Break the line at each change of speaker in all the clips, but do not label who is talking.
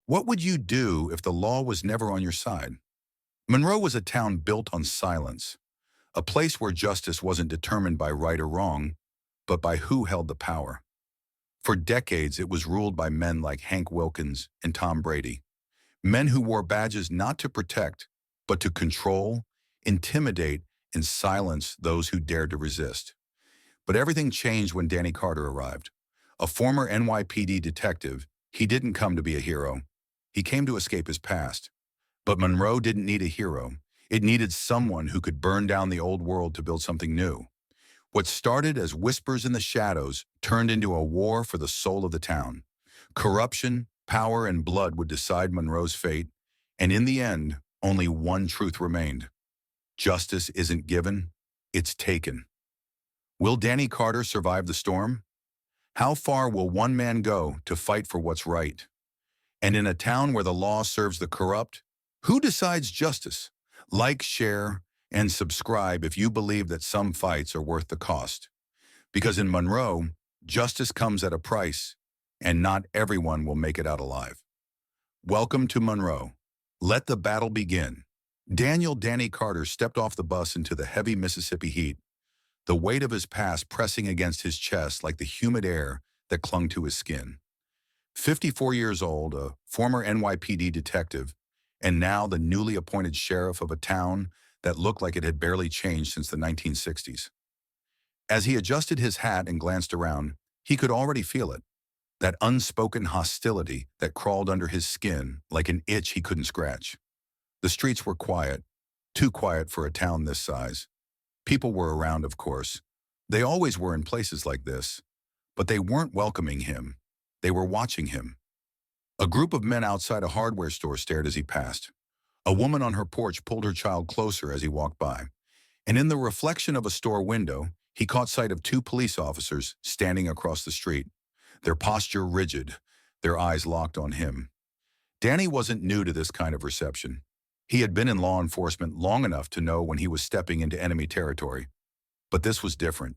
What would you do if the law was never on your side? Monroe was a town built on silence, a place where justice wasn't determined by right or wrong, but by who held the power. For decades, it was ruled by men like Hank Wilkins and Tom Brady, men who wore badges not to protect, but to control, intimidate, and silence those who dared to resist. But everything changed when Danny Carter arrived. A former NYPD detective, he didn't come to be a hero. He came to escape his past. But Monroe didn't need a hero. It needed someone who could burn down the old world to build something new. What started as whispers in the shadows turned into a war for the soul of the town. Corruption, power, and blood would decide Monroe's fate, and in the end, only one truth remained. Justice isn't given, it's taken. Will Danny Carter survive the storm? How far will one man go to fight for what's right? And in a town where the law serves the corrupt, who decides justice? Like, share, and subscribe if you believe that some fights are worth the cost. Because in Monroe, justice comes at a price, and not everyone will make it out alive. Welcome to Monroe. Let the battle begin. Danny Carter stepped off the bus into the heavy Mississippi heat, the weight of his past pressing against his chest like the humid air that clung to his skin. 54 years old, a former NYPD detective, and now the newly appointed sheriff of a town that looked like it had barely changed since the 1960s. As he adjusted his hat and glanced around, he could already feel it, that unspoken hostility that crawled under his skin like an itch he couldn't scratch. The streets were quiet, too quiet for a town this size. People were around, of course. They always were in places like this, but they weren't welcoming him. They were watching him. A group of men outside a hardware store stared as he passed. A woman on her porch pulled her child closer as he walked by, and in the reflection of a store window, he caught sight of two police officers standing across the street, their posture rigid, their eyes locked on him. Danny wasn't new to this kind of reception. He had been in law enforcement long enough to know when he was stepping into enemy territory. But this was different.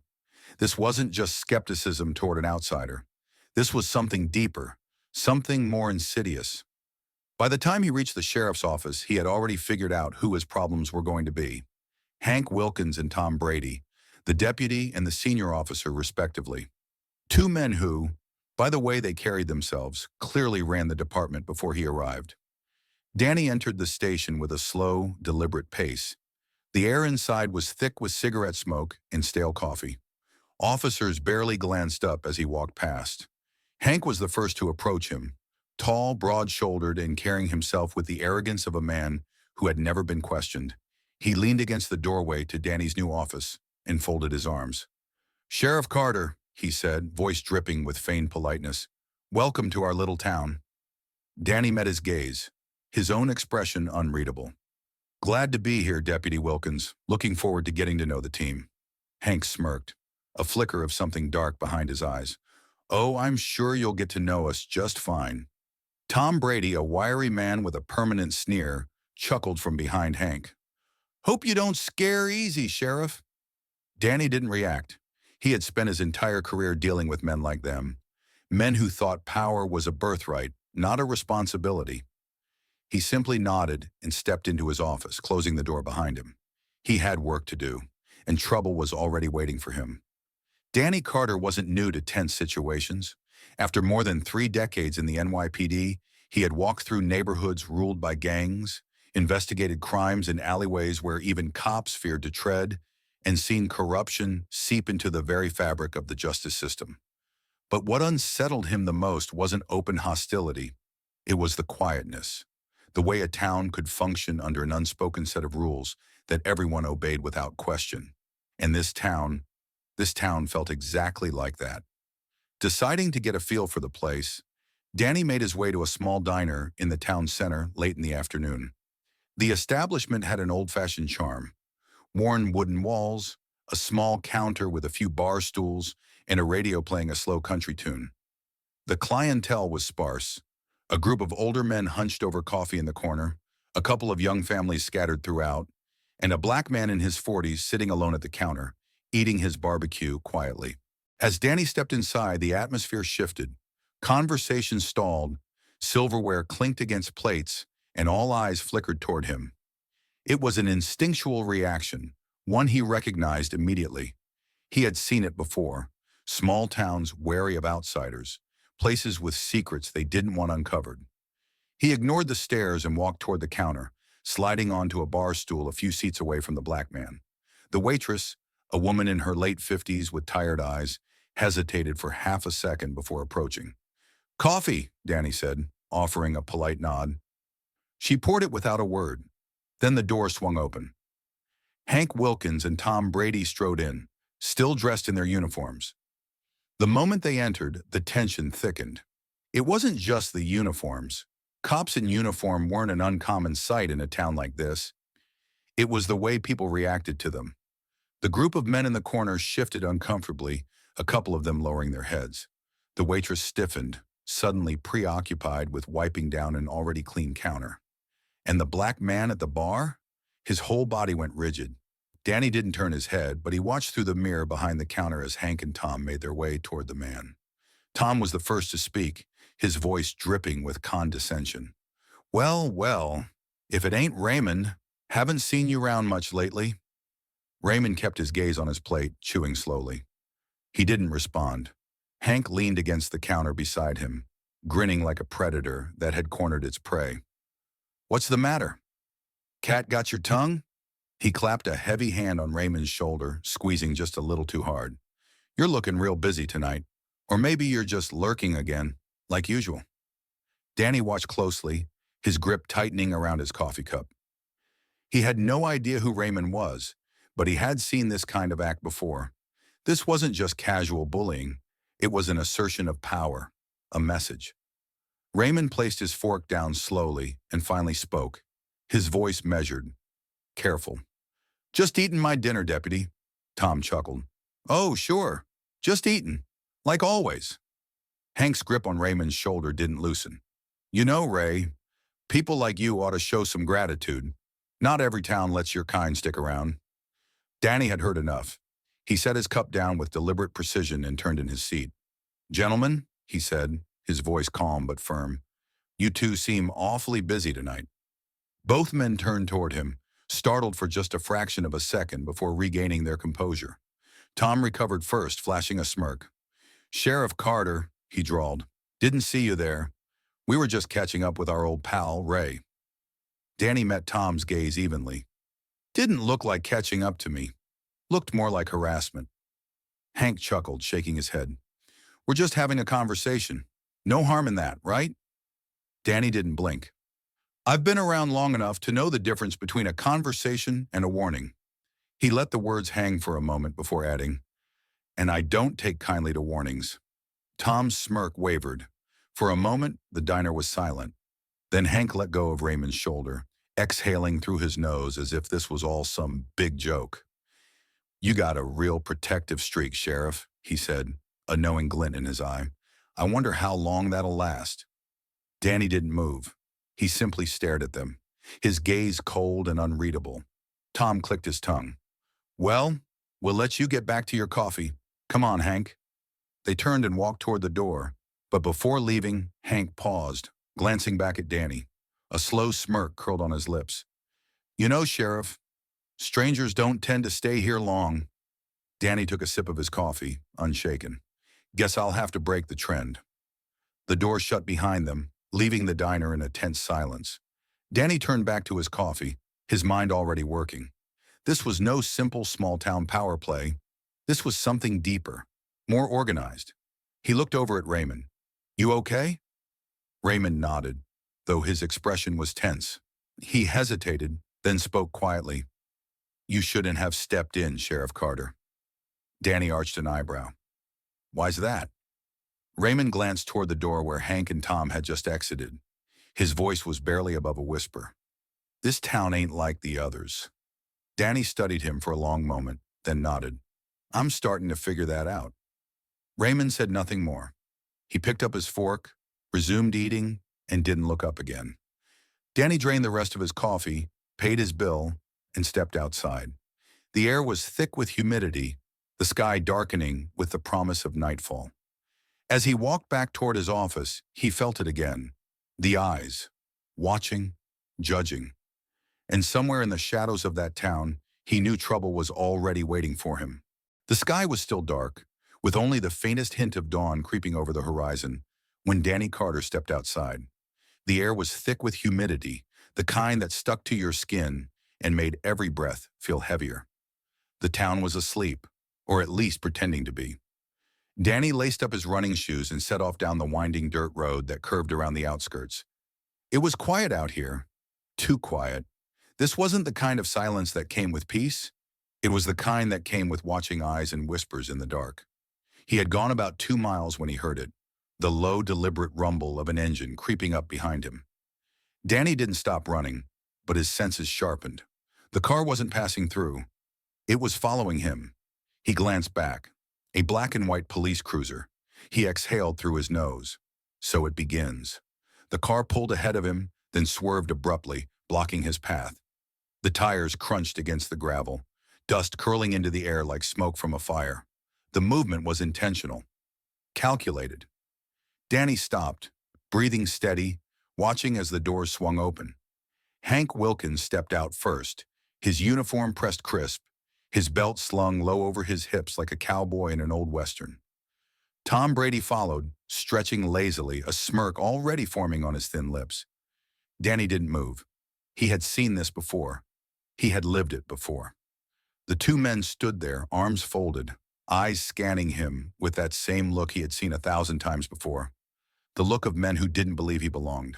This wasn't just skepticism toward an outsider. This was something deeper, something more insidious. By the time he reached the sheriff's office, he had already figured out who his problems were going to be. Hank Wilkins and Tom Brady, the deputy and the senior officer respectively. Two men who, by the way they carried themselves, clearly ran the department before he arrived. Danny entered the station with a slow, deliberate pace. The air inside was thick with cigarette smoke and stale coffee. Officers barely glanced up as he walked past. Hank was the first to approach him, tall, broad-shouldered, and carrying himself with the arrogance of a man who had never been questioned. He leaned against the doorway to Danny's new office and folded his arms. "Sheriff Carter," he said, voice dripping with feigned politeness, "welcome to our little town." Danny met his gaze, his own expression unreadable. "Glad to be here, Deputy Wilkins. Looking forward to getting to know the team." Hank smirked, a flicker of something dark behind his eyes. "Oh, I'm sure you'll get to know us just fine." Tom Brady, a wiry man with a permanent sneer, chuckled from behind Hank. "Hope you don't scare easy, Sheriff." Danny didn't react. He had spent his entire career dealing with men like them, men who thought power was a birthright, not a responsibility. He simply nodded and stepped into his office, closing the door behind him. He had work to do, and trouble was already waiting for him. Danny Carter wasn't new to tense situations. After more than 3 decades in the NYPD, he had walked through neighborhoods ruled by gangs, investigated crimes in alleyways where even cops feared to tread, and seen corruption seep into the very fabric of the justice system. But what unsettled him the most wasn't open hostility. It was the quietness, the way a town could function under an unspoken set of rules that everyone obeyed without question. And this town felt exactly like that. Deciding to get a feel for the place, Danny made his way to a small diner in the town center late in the afternoon. The establishment had an old-fashioned charm. Worn wooden walls, a small counter with a few bar stools, and a radio playing a slow country tune. The clientele was sparse. A group of older men hunched over coffee in the corner, a couple of young families scattered throughout, and a black man in his 40s sitting alone at the counter, eating his barbecue quietly. As Danny stepped inside, the atmosphere shifted. Conversation stalled. Silverware clinked against plates, and all eyes flickered toward him. It was an instinctual reaction, one he recognized immediately. He had seen it before. Small towns wary of outsiders, places with secrets they didn't want uncovered. He ignored the stares and walked toward the counter, sliding onto a bar stool a few seats away from the black man. The waitress, a woman in her late 50s with tired eyes, hesitated for half a second before approaching. "Coffee," Danny said, offering a polite nod. She poured it without a word. Then the door swung open. Hank Wilkins and Tom Brady strode in, still dressed in their uniforms. The moment they entered, the tension thickened. It wasn't just the uniforms. Cops in uniform weren't an uncommon sight in a town like this. It was the way people reacted to them. The group of men in the corner shifted uncomfortably, a couple of them lowering their heads. The waitress stiffened, suddenly preoccupied with wiping down an already clean counter. And the black man at the bar? His whole body went rigid. Danny didn't turn his head, but he watched through the mirror behind the counter as Hank and Tom made their way toward the man. Tom was the first to speak, his voice dripping with condescension. "Well, well, if it ain't Raymond, haven't seen you round much lately." Raymond kept his gaze on his plate, chewing slowly. He didn't respond. Hank leaned against the counter beside him, grinning like a predator that had cornered its prey. "What's the matter? Cat got your tongue?" He clapped a heavy hand on Raymond's shoulder, squeezing just a little too hard. "You're looking real busy tonight. Or maybe you're just lurking again, like usual." Danny watched closely, his grip tightening around his coffee cup. He had no idea who Raymond was, but he had seen this kind of act before. This wasn't just casual bullying. It was an assertion of power, a message. Raymond placed his fork down slowly and finally spoke, his voice measured, careful. "Just eating my dinner, deputy." Tom chuckled. "Oh, sure. Just eating. Like always." Hank's grip on Raymond's shoulder didn't loosen. "You know, Ray, people like you ought to show some gratitude. Not every town lets your kind stick around." Danny had heard enough. He set his cup down with deliberate precision and turned in his seat. "Gentlemen," he said, his voice calm but firm, "you two seem awfully busy tonight." Both men turned toward him, startled for just a fraction of a second before regaining their composure. Tom recovered first, flashing a smirk. "Sheriff Carter," he drawled, "didn't see you there. We were just catching up with our old pal, Ray." Danny met Tom's gaze evenly. "Didn't look like catching up to me. Looked more like harassment." Hank chuckled, shaking his head. "We're just having a conversation. No harm in that, right?" Danny didn't blink. "I've been around long enough to know the difference between a conversation and a warning." He let the words hang for a moment before adding, "And I don't take kindly to warnings." Tom's smirk wavered. For a moment, the diner was silent. Then Hank let go of Raymond's shoulder, exhaling through his nose as if this was all some big joke. "You got a real protective streak, Sheriff," he said, a knowing glint in his eye. "I wonder how long that'll last." Danny didn't move. He simply stared at them, his gaze cold and unreadable. Tom clicked his tongue. "Well, we'll let you get back to your coffee. Come on, Hank." They turned and walked toward the door, but before leaving, Hank paused, glancing back at Danny. A slow smirk curled on his lips. "You know, Sheriff, strangers don't tend to stay here long." Danny took a sip of his coffee, unshaken. "Guess I'll have to break the trend." The door shut behind them, leaving the diner in a tense silence. Danny turned back to his coffee, his mind already working. This was no simple small-town power play. This was something deeper, more organized. He looked over at Raymond. "You okay?" Raymond nodded, though his expression was tense. He hesitated, then spoke quietly. "You shouldn't have stepped in, Sheriff Carter." Danny arched an eyebrow. "Why's that?" Raymond glanced toward the door where Hank and Tom had just exited. His voice was barely above a whisper. "This town ain't like the others." Danny studied him for a long moment, then nodded. "I'm starting to figure that out." Raymond said nothing more. He picked up his fork, resumed eating, and didn't look up again. Danny drained the rest of his coffee, paid his bill, and stepped outside. The air was thick with humidity, the sky darkening with the promise of nightfall. As he walked back toward his office, he felt it again. The eyes, watching, judging. And somewhere in the shadows of that town, he knew trouble was already waiting for him. The sky was still dark, with only the faintest hint of dawn creeping over the horizon, when Danny Carter stepped outside. The air was thick with humidity, the kind that stuck to your skin and made every breath feel heavier. The town was asleep, or at least pretending to be. Danny laced up his running shoes and set off down the winding dirt road that curved around the outskirts. It was quiet out here, too quiet. This wasn't the kind of silence that came with peace. It was the kind that came with watching eyes and whispers in the dark. He had gone about 2 miles when he heard it, the low, deliberate rumble of an engine creeping up behind him. Danny didn't stop running, but his senses sharpened. The car wasn't passing through. It was following him. He glanced back. A black and white police cruiser. He exhaled through his nose. So it begins. The car pulled ahead of him, then swerved abruptly, blocking his path. The tires crunched against the gravel, dust curling into the air like smoke from a fire. The movement was intentional, calculated. Danny stopped, breathing steady, watching as the doors swung open. Hank Wilkins stepped out first, his uniform pressed crisp, his belt slung low over his hips like a cowboy in an old western. Tom Brady followed, stretching lazily, a smirk already forming on his thin lips. Danny didn't move. He had seen this before. He had lived it before. The two men stood there, arms folded, eyes scanning him with that same look he had seen 1,000 times before. The look of men who didn't believe he belonged.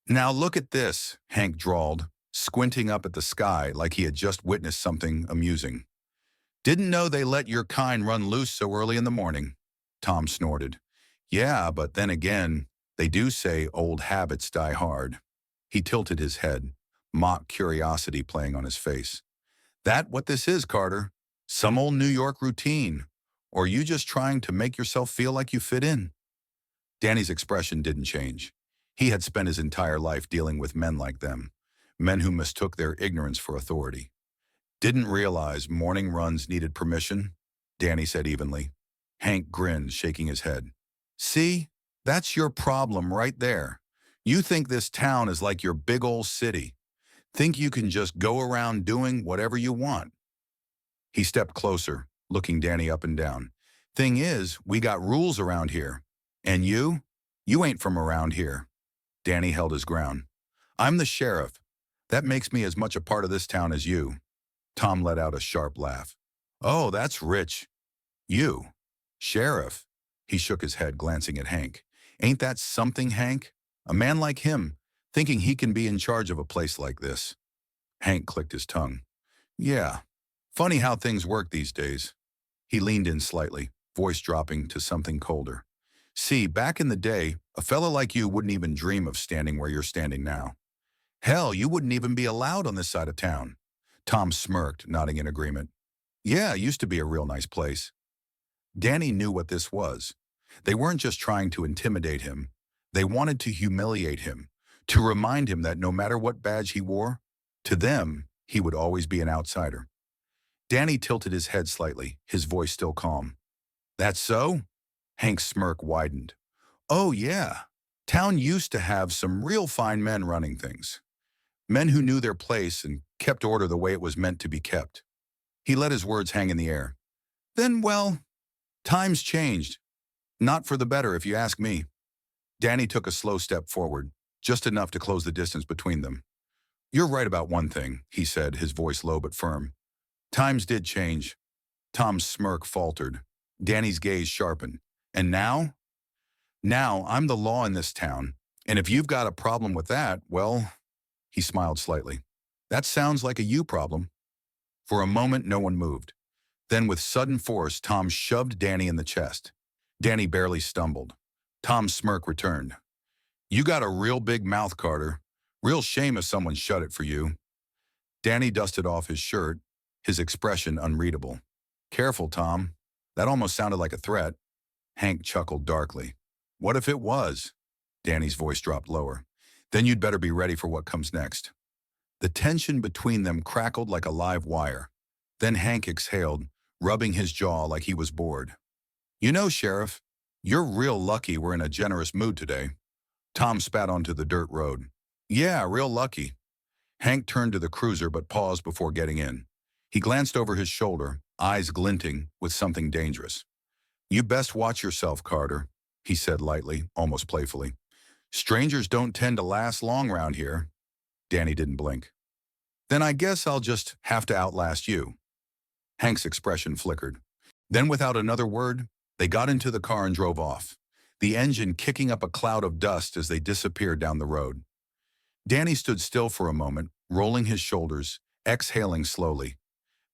"Now look at this," Hank drawled, squinting up at the sky like he had just witnessed something amusing. "Didn't know they let your kind run loose so early in the morning," Tom snorted. "Yeah, but then again, they do say old habits die hard." He tilted his head, mock curiosity playing on his face. "That what this is, Carter? Some old New York routine? Or you just trying to make yourself feel like you fit in?" Danny's expression didn't change. He had spent his entire life dealing with men like them, men who mistook their ignorance for authority. "Didn't realize morning runs needed permission," Danny said evenly. Hank grinned, shaking his head. "See, that's your problem right there. You think this town is like your big old city. Think you can just go around doing whatever you want." He stepped closer, looking Danny up and down. "Thing is, we got rules around here. And you ain't from around here." Danny held his ground. "I'm the sheriff. That makes me as much a part of this town as you." Tom let out a sharp laugh. "Oh, that's rich. You, sheriff." He shook his head, glancing at Hank. "Ain't that something, Hank? A man like him, thinking he can be in charge of a place like this." Hank clicked his tongue. "Yeah, funny how things work these days." He leaned in slightly, voice dropping to something colder. "See, back in the day, a fella like you wouldn't even dream of standing where you're standing now. Hell, you wouldn't even be allowed on this side of town." Tom smirked, nodding in agreement. "Yeah, it used to be a real nice place." Danny knew what this was. They weren't just trying to intimidate him. They wanted to humiliate him, to remind him that no matter what badge he wore, to them, he would always be an outsider. Danny tilted his head slightly, his voice still calm. "That's so?" Hank's smirk widened. "Oh, yeah. Town used to have some real fine men running things. Men who knew their place and kept order the way it was meant to be kept." He let his words hang in the air. "Then, well, times changed. Not for the better, if you ask me." Danny took a slow step forward, just enough to close the distance between them. "You're right about one thing," he said, his voice low but firm. "Times did change." Tom's smirk faltered. Danny's gaze sharpened. "And now?" "Now, I'm the law in this town, and if you've got a problem with that, well," he smiled slightly, "that sounds like a you problem." For a moment, no one moved. Then with sudden force, Tom shoved Danny in the chest. Danny barely stumbled. Tom's smirk returned. "You got a real big mouth, Carter. Real shame if someone shut it for you." Danny dusted off his shirt, his expression unreadable. "Careful, Tom. That almost sounded like a threat." Hank chuckled darkly. "What if it was?" Danny's voice dropped lower. "Then you'd better be ready for what comes next." The tension between them crackled like a live wire. Then Hank exhaled, rubbing his jaw like he was bored. "You know, Sheriff, you're real lucky we're in a generous mood today." Tom spat onto the dirt road. Yeah, real lucky. Hank turned to the cruiser but paused before getting in. He glanced over his shoulder, eyes glinting with something dangerous. You best watch yourself, Carter, he said lightly, almost playfully. Strangers don't tend to last long round here. Danny didn't blink. Then I guess I'll just have to outlast you. Hank's expression flickered. Then without another word, they got into the car and drove off, the engine kicking up a cloud of dust as they disappeared down the road. Danny stood still for a moment, rolling his shoulders, exhaling slowly.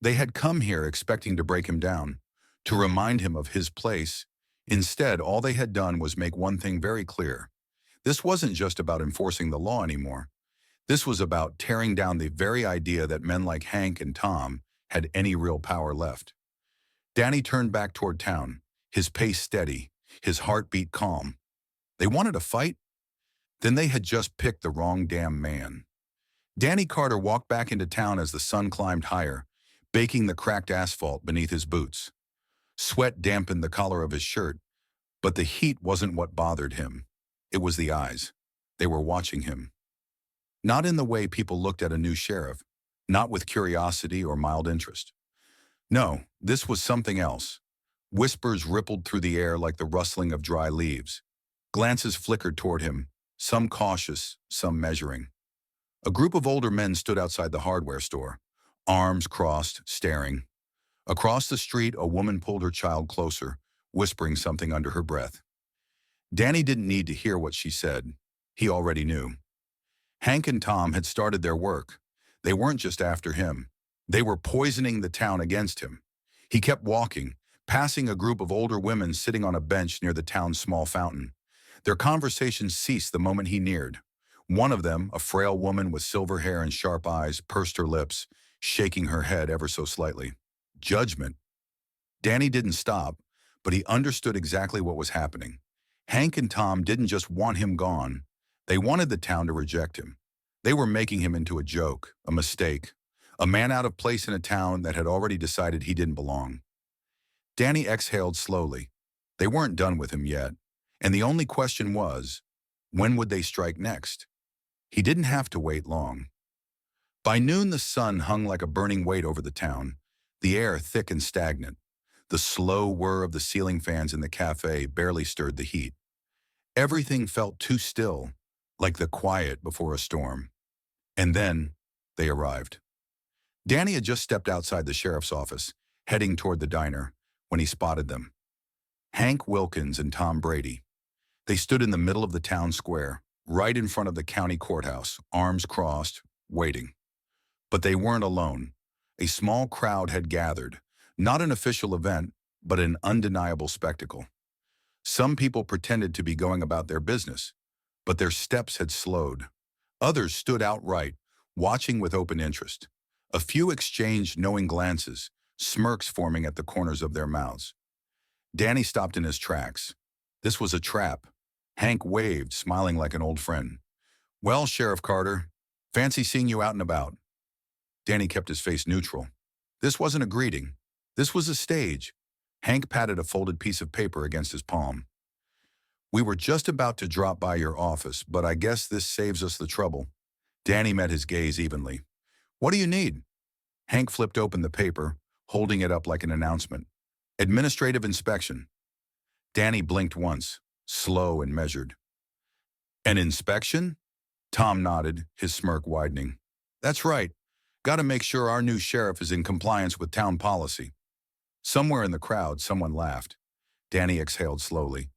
They had come here expecting to break him down, to remind him of his place. Instead, all they had done was make one thing very clear. This wasn't just about enforcing the law anymore. This was about tearing down the very idea that men like Hank and Tom had any real power left. Danny turned back toward town, his pace steady, his heartbeat calm. They wanted a fight? Then they had just picked the wrong damn man. Danny Carter walked back into town as the sun climbed higher, baking the cracked asphalt beneath his boots. Sweat dampened the collar of his shirt, but the heat wasn't what bothered him. It was the eyes. They were watching him. Not in the way people looked at a new sheriff, not with curiosity or mild interest. No, this was something else. Whispers rippled through the air like the rustling of dry leaves. Glances flickered toward him, some cautious, some measuring. A group of older men stood outside the hardware store, arms crossed, staring. Across the street, a woman pulled her child closer, whispering something under her breath. Danny didn't need to hear what she said. He already knew. Hank and Tom had started their work. They weren't just after him. They were poisoning the town against him. He kept walking, passing a group of older women sitting on a bench near the town's small fountain. Their conversation ceased the moment he neared. One of them, a frail woman with silver hair and sharp eyes, pursed her lips, shaking her head ever so slightly. Judgment. Danny didn't stop, but he understood exactly what was happening. Hank and Tom didn't just want him gone. They wanted the town to reject him. They were making him into a joke, a mistake, a man out of place in a town that had already decided he didn't belong. Danny exhaled slowly. They weren't done with him yet, and the only question was, when would they strike next? He didn't have to wait long. By noon, the sun hung like a burning weight over the town, the air thick and stagnant. The slow whir of the ceiling fans in the cafe barely stirred the heat. Everything felt too still, like the quiet before a storm. And then they arrived. Danny had just stepped outside the sheriff's office, heading toward the diner, when he spotted them. Hank Wilkins and Tom Brady. They stood in the middle of the town square, right in front of the county courthouse, arms crossed, waiting. But they weren't alone. A small crowd had gathered, not an official event, but an undeniable spectacle. Some people pretended to be going about their business, but their steps had slowed. Others stood outright, watching with open interest. A few exchanged knowing glances, smirks forming at the corners of their mouths. Danny stopped in his tracks. This was a trap. Hank waved, smiling like an old friend. Well, Sheriff Carter, fancy seeing you out and about. Danny kept his face neutral. This wasn't a greeting. This was a stage. Hank patted a folded piece of paper against his palm. We were just about to drop by your office, but I guess this saves us the trouble. Danny met his gaze evenly. What do you need? Hank flipped open the paper, holding it up like an announcement. Administrative inspection. Danny blinked once, slow and measured. An inspection? Tom nodded, his smirk widening. That's right. Got to make sure our new sheriff is in compliance with town policy. Somewhere in the crowd, someone laughed. Danny exhaled slowly.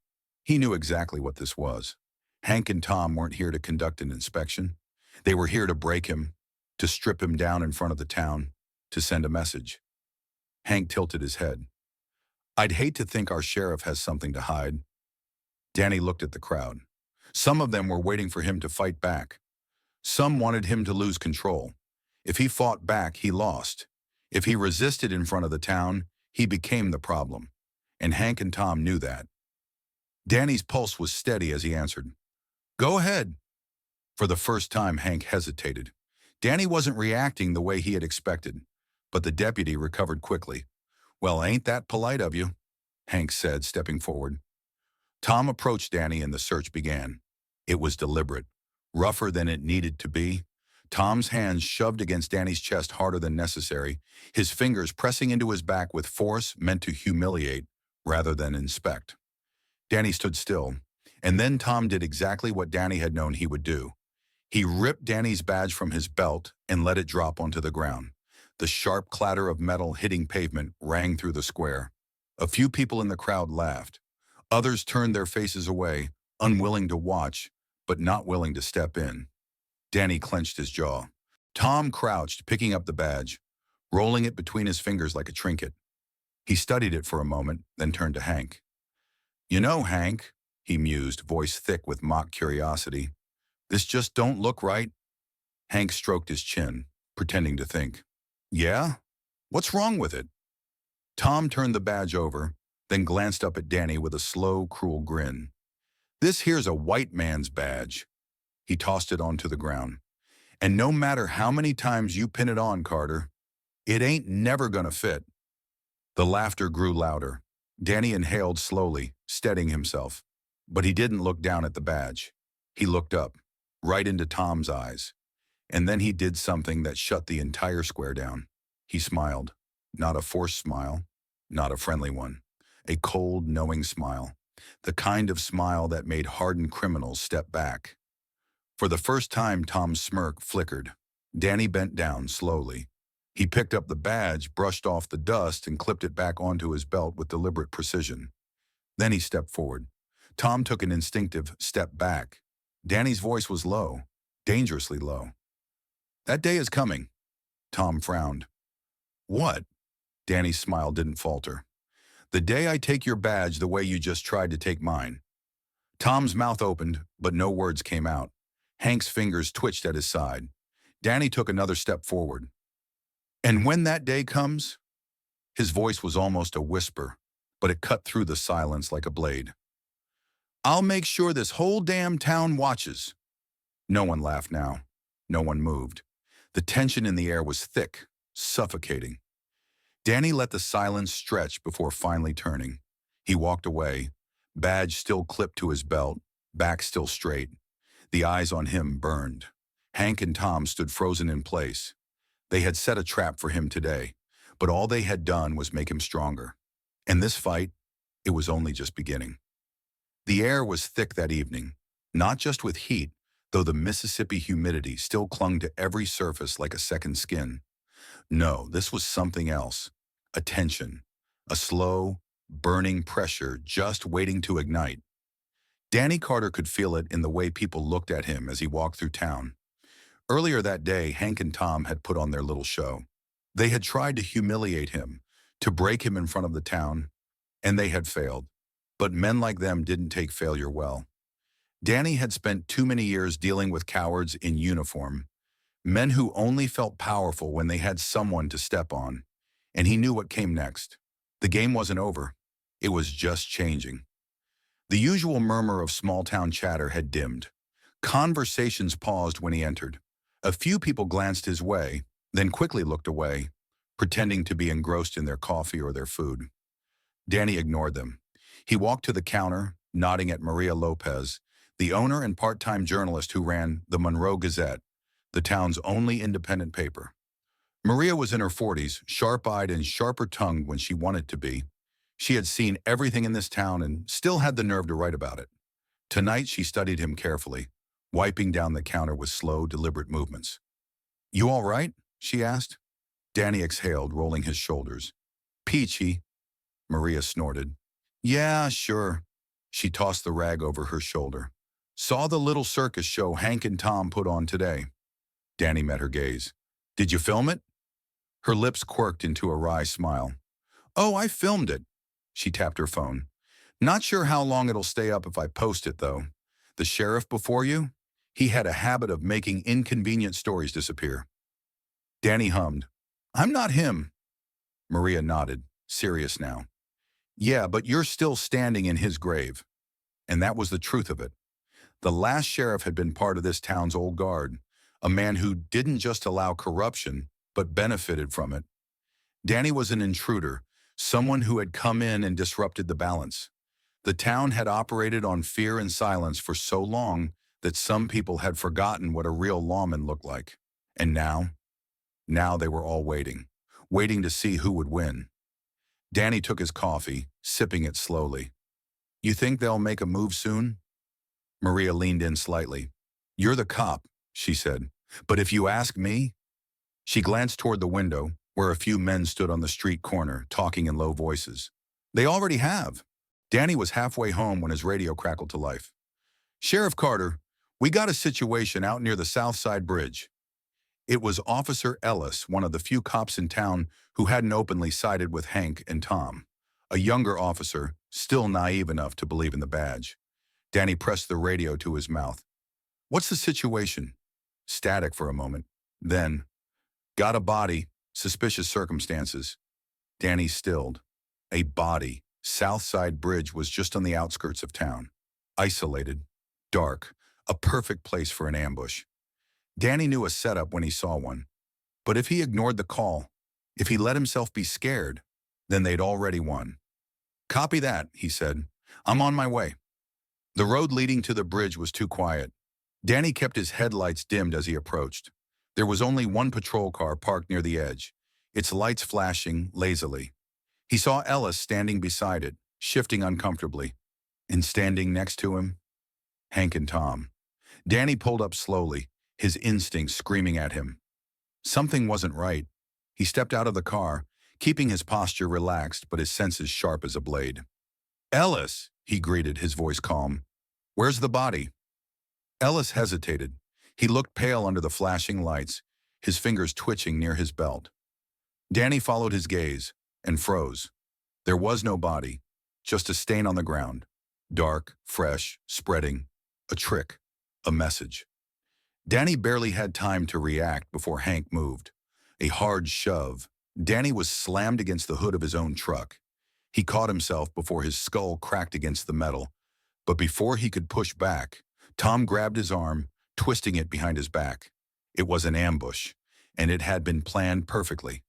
He knew exactly what this was. Hank and Tom weren't here to conduct an inspection. They were here to break him, to strip him down in front of the town, to send a message. Hank tilted his head. I'd hate to think our sheriff has something to hide. Danny looked at the crowd. Some of them were waiting for him to fight back. Some wanted him to lose control. If he fought back, he lost. If he resisted in front of the town, he became the problem. And Hank and Tom knew that. Danny's pulse was steady as he answered. Go ahead. For the first time, Hank hesitated. Danny wasn't reacting the way he had expected, but the deputy recovered quickly. Well, ain't that polite of you, Hank said, stepping forward. Tom approached Danny and the search began. It was deliberate, rougher than it needed to be. Tom's hands shoved against Danny's chest harder than necessary, his fingers pressing into his back with force meant to humiliate rather than inspect. Danny stood still, and then Tom did exactly what Danny had known he would do. He ripped Danny's badge from his belt and let it drop onto the ground. The sharp clatter of metal hitting pavement rang through the square. A few people in the crowd laughed. Others turned their faces away, unwilling to watch, but not willing to step in. Danny clenched his jaw. Tom crouched, picking up the badge, rolling it between his fingers like a trinket. He studied it for a moment, then turned to Hank. "You know, Hank," he mused, voice thick with mock curiosity, "this just don't look right." Hank stroked his chin, pretending to think. "Yeah? What's wrong with it?" Tom turned the badge over, then glanced up at Danny with a slow, cruel grin. "This here's a white man's badge." He tossed it onto the ground. "And no matter how many times you pin it on, Carter, it ain't never gonna fit." The laughter grew louder. Danny inhaled slowly, steadying himself. But he didn't look down at the badge. He looked up, right into Tom's eyes. And then he did something that shut the entire square down. He smiled. Not a forced smile, not a friendly one. A cold, knowing smile. The kind of smile that made hardened criminals step back. For the first time, Tom's smirk flickered. Danny bent down slowly. He picked up the badge, brushed off the dust, and clipped it back onto his belt with deliberate precision. Then he stepped forward. Tom took an instinctive step back. Danny's voice was low, dangerously low. "That day is coming." Tom frowned. "What?" Danny's smile didn't falter. "The day I take your badge the way you just tried to take mine." Tom's mouth opened, but no words came out. Hank's fingers twitched at his side. Danny took another step forward. "And when that day comes?" His voice was almost a whisper, but it cut through the silence like a blade. "I'll make sure this whole damn town watches." No one laughed now. No one moved. The tension in the air was thick, suffocating. Danny let the silence stretch before finally turning. He walked away, badge still clipped to his belt, back still straight. The eyes on him burned. Hank and Tom stood frozen in place. They had set a trap for him today, but all they had done was make him stronger. And this fight, it was only just beginning. The air was thick that evening, not just with heat, though the Mississippi humidity still clung to every surface like a second skin. No, this was something else. A tension, a slow, burning pressure just waiting to ignite. Danny Carter could feel it in the way people looked at him as he walked through town. Earlier that day, Hank and Tom had put on their little show. They had tried to humiliate him, to break him in front of the town, and they had failed. But men like them didn't take failure well. Danny had spent too many years dealing with cowards in uniform, men who only felt powerful when they had someone to step on, and he knew what came next. The game wasn't over. It was just changing. The usual murmur of small-town chatter had dimmed. Conversations paused when he entered. A few people glanced his way, then quickly looked away, pretending to be engrossed in their coffee or their food. Danny ignored them. He walked to the counter, nodding at Maria Lopez, the owner and part-time journalist who ran the Monroe Gazette, the town's only independent paper. Maria was in her 40s, sharp-eyed and sharper-tongued when she wanted to be. She had seen everything in this town and still had the nerve to write about it. Tonight she studied him carefully, wiping down the counter with slow, deliberate movements. "You all right?" she asked. Danny exhaled, rolling his shoulders. "Peachy," Maria snorted. "Yeah, sure." She tossed the rag over her shoulder. "Saw the little circus show Hank and Tom put on today." Danny met her gaze. "Did you film it?" Her lips quirked into a wry smile. "Oh, I filmed it." She tapped her phone. "Not sure how long it'll stay up if I post it, though. The sheriff before you? He had a habit of making inconvenient stories disappear." Danny hummed. "I'm not him." Maria nodded, serious now. "Yeah, but you're still standing in his grave." And that was the truth of it. The last sheriff had been part of this town's old guard, a man who didn't just allow corruption, but benefited from it. Danny was an intruder, someone who had come in and disrupted the balance. The town had operated on fear and silence for so long that some people had forgotten what a real lawman looked like. And now they were all waiting to see who would win. Danny took his coffee, sipping it slowly. You think they'll make a move soon? Maria leaned in slightly. You're the cop, she said. But if you ask me, she glanced toward the window, where a few men stood on the street corner, talking in low voices. They already have. Danny was halfway home when his radio crackled to life. Sheriff Carter, we got a situation out near the South Side Bridge. It was Officer Ellis, one of the few cops in town who hadn't openly sided with Hank and Tom, a younger officer, still naive enough to believe in the badge. Danny pressed the radio to his mouth. What's the situation? Static for a moment. Then, got a body, suspicious circumstances. Danny stilled. A body. Southside Bridge was just on the outskirts of town. Isolated. Dark. A perfect place for an ambush. Danny knew a setup when he saw one. But if he ignored the call, if he let himself be scared, then they'd already won. Copy that, he said. I'm on my way. The road leading to the bridge was too quiet. Danny kept his headlights dimmed as he approached. There was only one patrol car parked near the edge, its lights flashing lazily. He saw Ellis standing beside it, shifting uncomfortably. And standing next to him, Hank and Tom. Danny pulled up slowly, his instincts screaming at him. Something wasn't right. He stepped out of the car, keeping his posture relaxed but his senses sharp as a blade. Ellis, he greeted, his voice calm. Where's the body? Ellis hesitated. He looked pale under the flashing lights, his fingers twitching near his belt. Danny followed his gaze and froze. There was no body, just a stain on the ground. Dark, fresh, spreading. A trick. A message. Danny barely had time to react before Hank moved. A hard shove. Danny was slammed against the hood of his own truck. He caught himself before his skull cracked against the metal. But before he could push back, Tom grabbed his arm, twisting it behind his back. It was an ambush, and it had been planned perfectly.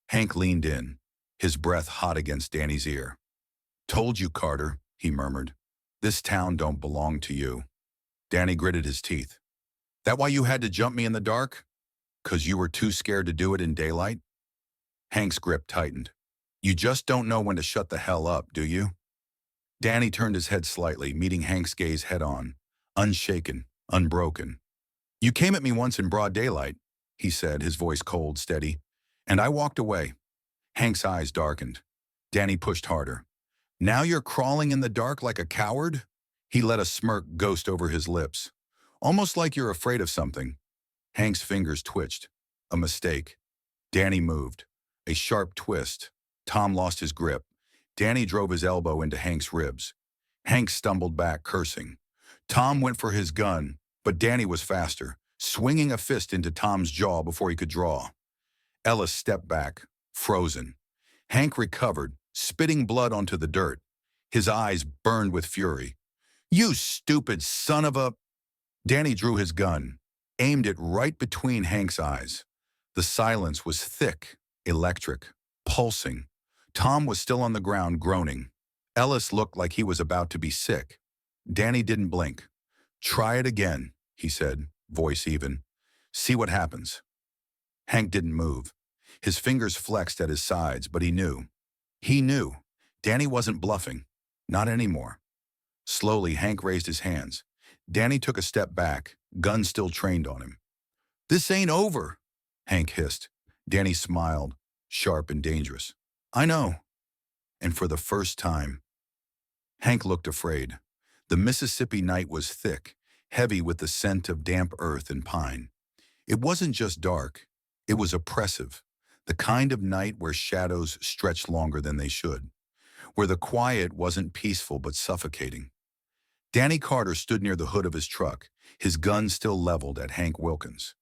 Hank leaned in, his breath hot against Danny's ear. Told you, Carter, he murmured. This town don't belong to you. Danny gritted his teeth. That why you had to jump me in the dark? 'Cause you were too scared to do it in daylight? Hank's grip tightened. You just don't know when to shut the hell up, do you? Danny turned his head slightly, meeting Hank's gaze head-on, unshaken, unbroken. You came at me once in broad daylight, he said, his voice cold, steady, and I walked away. Hank's eyes darkened. Danny pushed harder. Now you're crawling in the dark like a coward? He let a smirk ghost over his lips. Almost like you're afraid of something. Hank's fingers twitched. A mistake. Danny moved. A sharp twist. Tom lost his grip. Danny drove his elbow into Hank's ribs. Hank stumbled back, cursing. Tom went for his gun, but Danny was faster, swinging a fist into Tom's jaw before he could draw. Ellis stepped back, frozen. Hank recovered, spitting blood onto the dirt. His eyes burned with fury. You stupid son of a... Danny drew his gun, aimed it right between Hank's eyes. The silence was thick, electric, pulsing. Tom was still on the ground, groaning. Ellis looked like he was about to be sick. Danny didn't blink. Try it again, he said, voice even. See what happens. Hank didn't move. His fingers flexed at his sides, but he knew. He knew. Danny wasn't bluffing. Not anymore. Slowly, Hank raised his hands. Danny took a step back, gun still trained on him. This ain't over, Hank hissed. Danny smiled, sharp and dangerous. I know. And for the first time, Hank looked afraid. The Mississippi night was thick, heavy with the scent of damp earth and pine. It wasn't just dark. It was oppressive. The kind of night where shadows stretched longer than they should. Where the quiet wasn't peaceful but suffocating. Danny Carter stood near the hood of his truck, his gun still leveled at Hank Wilkins.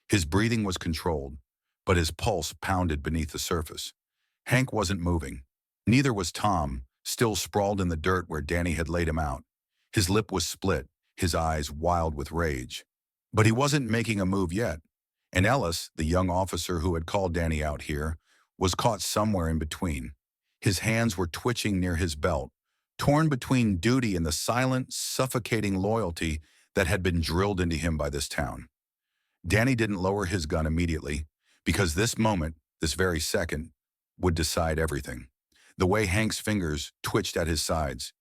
His breathing was controlled, but his pulse pounded beneath the surface. Hank wasn't moving. Neither was Tom, still sprawled in the dirt where Danny had laid him out. His lip was split, his eyes wild with rage. But he wasn't making a move yet. And Ellis, the young officer who had called Danny out here, was caught somewhere in between. His hands were twitching near his belt, torn between duty and the silent, suffocating loyalty that had been drilled into him by this town. Danny didn't lower his gun immediately because this moment, this very second, would decide everything. The way Hank's fingers twitched at his sides,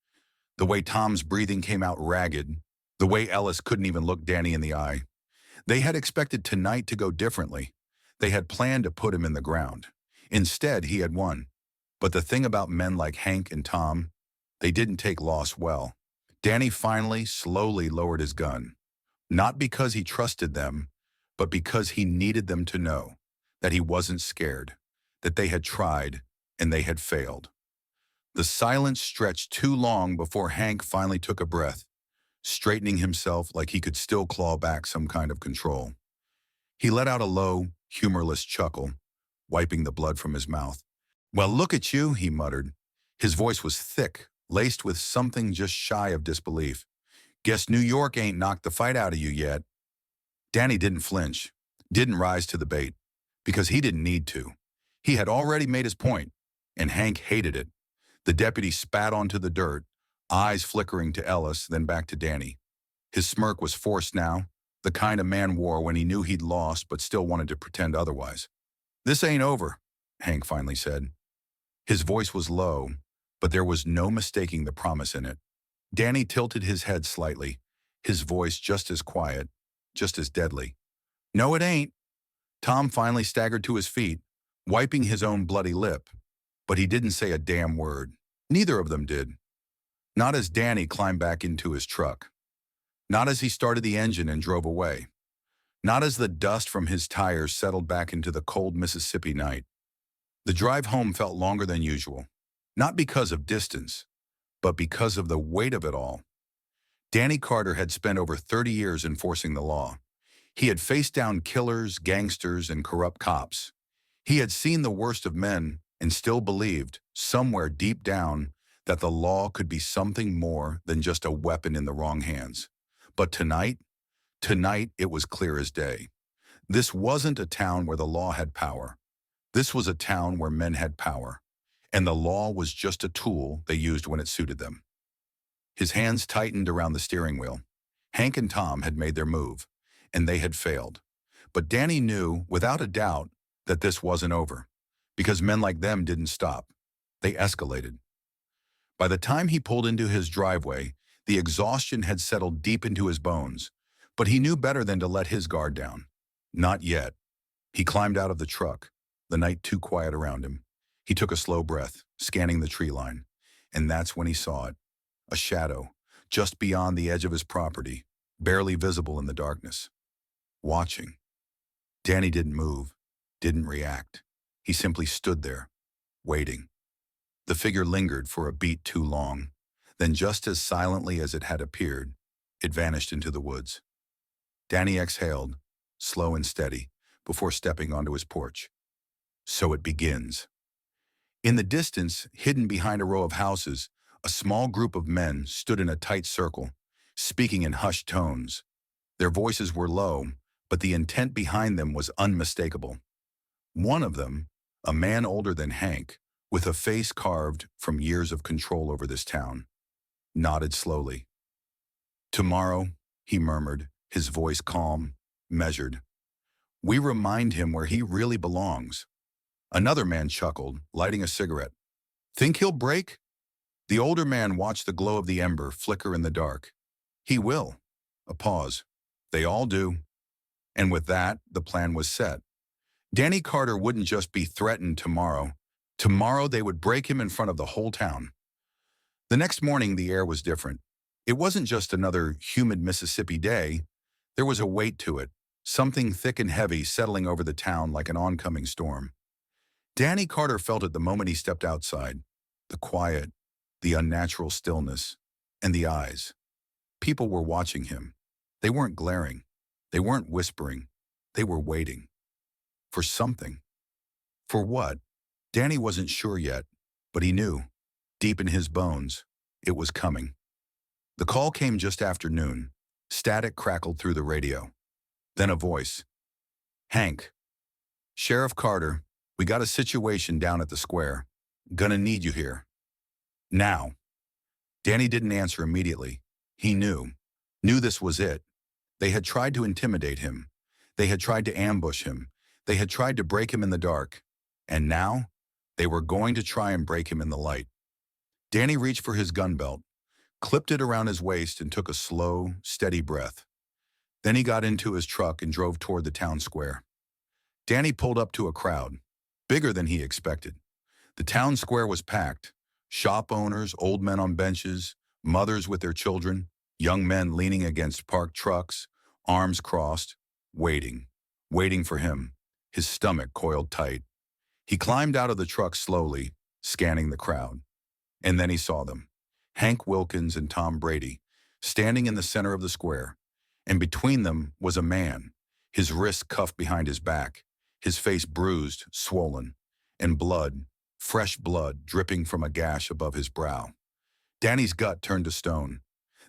the way Tom's breathing came out ragged, the way Ellis couldn't even look Danny in the eye. They had expected tonight to go differently. They had planned to put him in the ground. Instead, he had won. But the thing about men like Hank and Tom, they didn't take loss well. Danny finally, slowly lowered his gun. Not because he trusted them, but because he needed them to know that he wasn't scared, that they had tried and they had failed. The silence stretched too long before Hank finally took a breath, straightening himself like he could still claw back some kind of control. He let out a low, humorless chuckle, wiping the blood from his mouth. "Well, look at you," he muttered. His voice was thick, laced with something just shy of disbelief. "Guess New York ain't knocked the fight out of you yet." Danny didn't flinch, didn't rise to the bait, because he didn't need to. He had already made his point, and Hank hated it. The deputy spat onto the dirt, eyes flickering to Ellis, then back to Danny. His smirk was forced now, the kind a man wore when he knew he'd lost but still wanted to pretend otherwise. "This ain't over," Hank finally said. His voice was low, but there was no mistaking the promise in it. Danny tilted his head slightly, his voice just as quiet, just as deadly. "No, it ain't." Tom finally staggered to his feet, wiping his own bloody lip, but he didn't say a damn word. Neither of them did. Not as Danny climbed back into his truck. Not as he started the engine and drove away. Not as the dust from his tires settled back into the cold Mississippi night. The drive home felt longer than usual, not because of distance, but because of the weight of it all. Danny Carter had spent over 30 years enforcing the law. He had faced down killers, gangsters, and corrupt cops. He had seen the worst of men and still believed, somewhere deep down, that the law could be something more than just a weapon in the wrong hands. But tonight it was clear as day. This wasn't a town where the law had power. This was a town where men had power, and the law was just a tool they used when it suited them. His hands tightened around the steering wheel. Hank and Tom had made their move, and they had failed. But Danny knew, without a doubt, that this wasn't over, because men like them didn't stop. They escalated. By the time he pulled into his driveway, the exhaustion had settled deep into his bones, but he knew better than to let his guard down. Not yet. He climbed out of the truck, the night too quiet around him. He took a slow breath, scanning the tree line, and that's when he saw it. A shadow, just beyond the edge of his property, barely visible in the darkness. Watching. Danny didn't move, didn't react. He simply stood there, waiting. The figure lingered for a beat too long. Then, just as silently as it had appeared, it vanished into the woods. Danny exhaled, slow and steady, before stepping onto his porch. So it begins. In the distance, hidden behind a row of houses, a small group of men stood in a tight circle, speaking in hushed tones. Their voices were low, but the intent behind them was unmistakable. One of them, a man older than Hank, with a face carved from years of control over this town, nodded slowly. "Tomorrow," he murmured, his voice calm, measured, "we remind him where he really belongs." Another man chuckled, lighting a cigarette. "Think he'll break?" The older man watched the glow of the ember flicker in the dark. "He will." A pause. "They all do." And with that, the plan was set. Danny Carter wouldn't just be threatened tomorrow. Tomorrow they would break him in front of the whole town. The next morning, the air was different. It wasn't just another humid Mississippi day. There was a weight to it, something thick and heavy settling over the town like an oncoming storm. Danny Carter felt it the moment he stepped outside. The quiet, the unnatural stillness, and the eyes. People were watching him. They weren't glaring. They weren't whispering. They were waiting. For something. For what? Danny wasn't sure yet, but he knew, deep in his bones, it was coming. The call came just after noon. Static crackled through the radio. Then a voice. "Hank. Sheriff Carter, we got a situation down at the square. Gonna need you here. Now." Danny didn't answer immediately. He knew this was it. They had tried to intimidate him. They had tried to ambush him. They had tried to break him in the dark. And now, they were going to try and break him in the light. Danny reached for his gun belt, clipped it around his waist, and took a slow, steady breath. Then he got into his truck and drove toward the town square. Danny pulled up to a crowd, bigger than he expected. The town square was packed. Shop owners, old men on benches, mothers with their children, young men leaning against parked trucks, arms crossed, waiting for him, his stomach coiled tight. He climbed out of the truck slowly, scanning the crowd. And then he saw them, Hank Wilkins and Tom Brady, standing in the center of the square. And between them was a man, his wrists cuffed behind his back, his face bruised, swollen, and blood, fresh blood, dripping from a gash above his brow. Danny's gut turned to stone.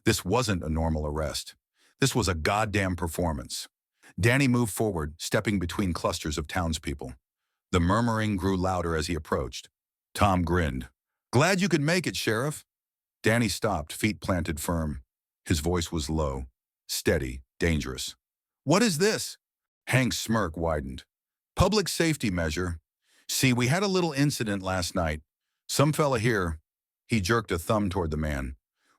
This wasn't a normal arrest. This was a goddamn performance. Danny moved forward, stepping between clusters of townspeople. The murmuring grew louder as he approached. Tom grinned. "Glad you could make it, Sheriff." Danny stopped, feet planted firm. His voice was low, steady, dangerous. "What is this?" Hank's smirk widened. "Public safety measure. See, we had a little incident last night. Some fella here," he jerked a thumb toward the man,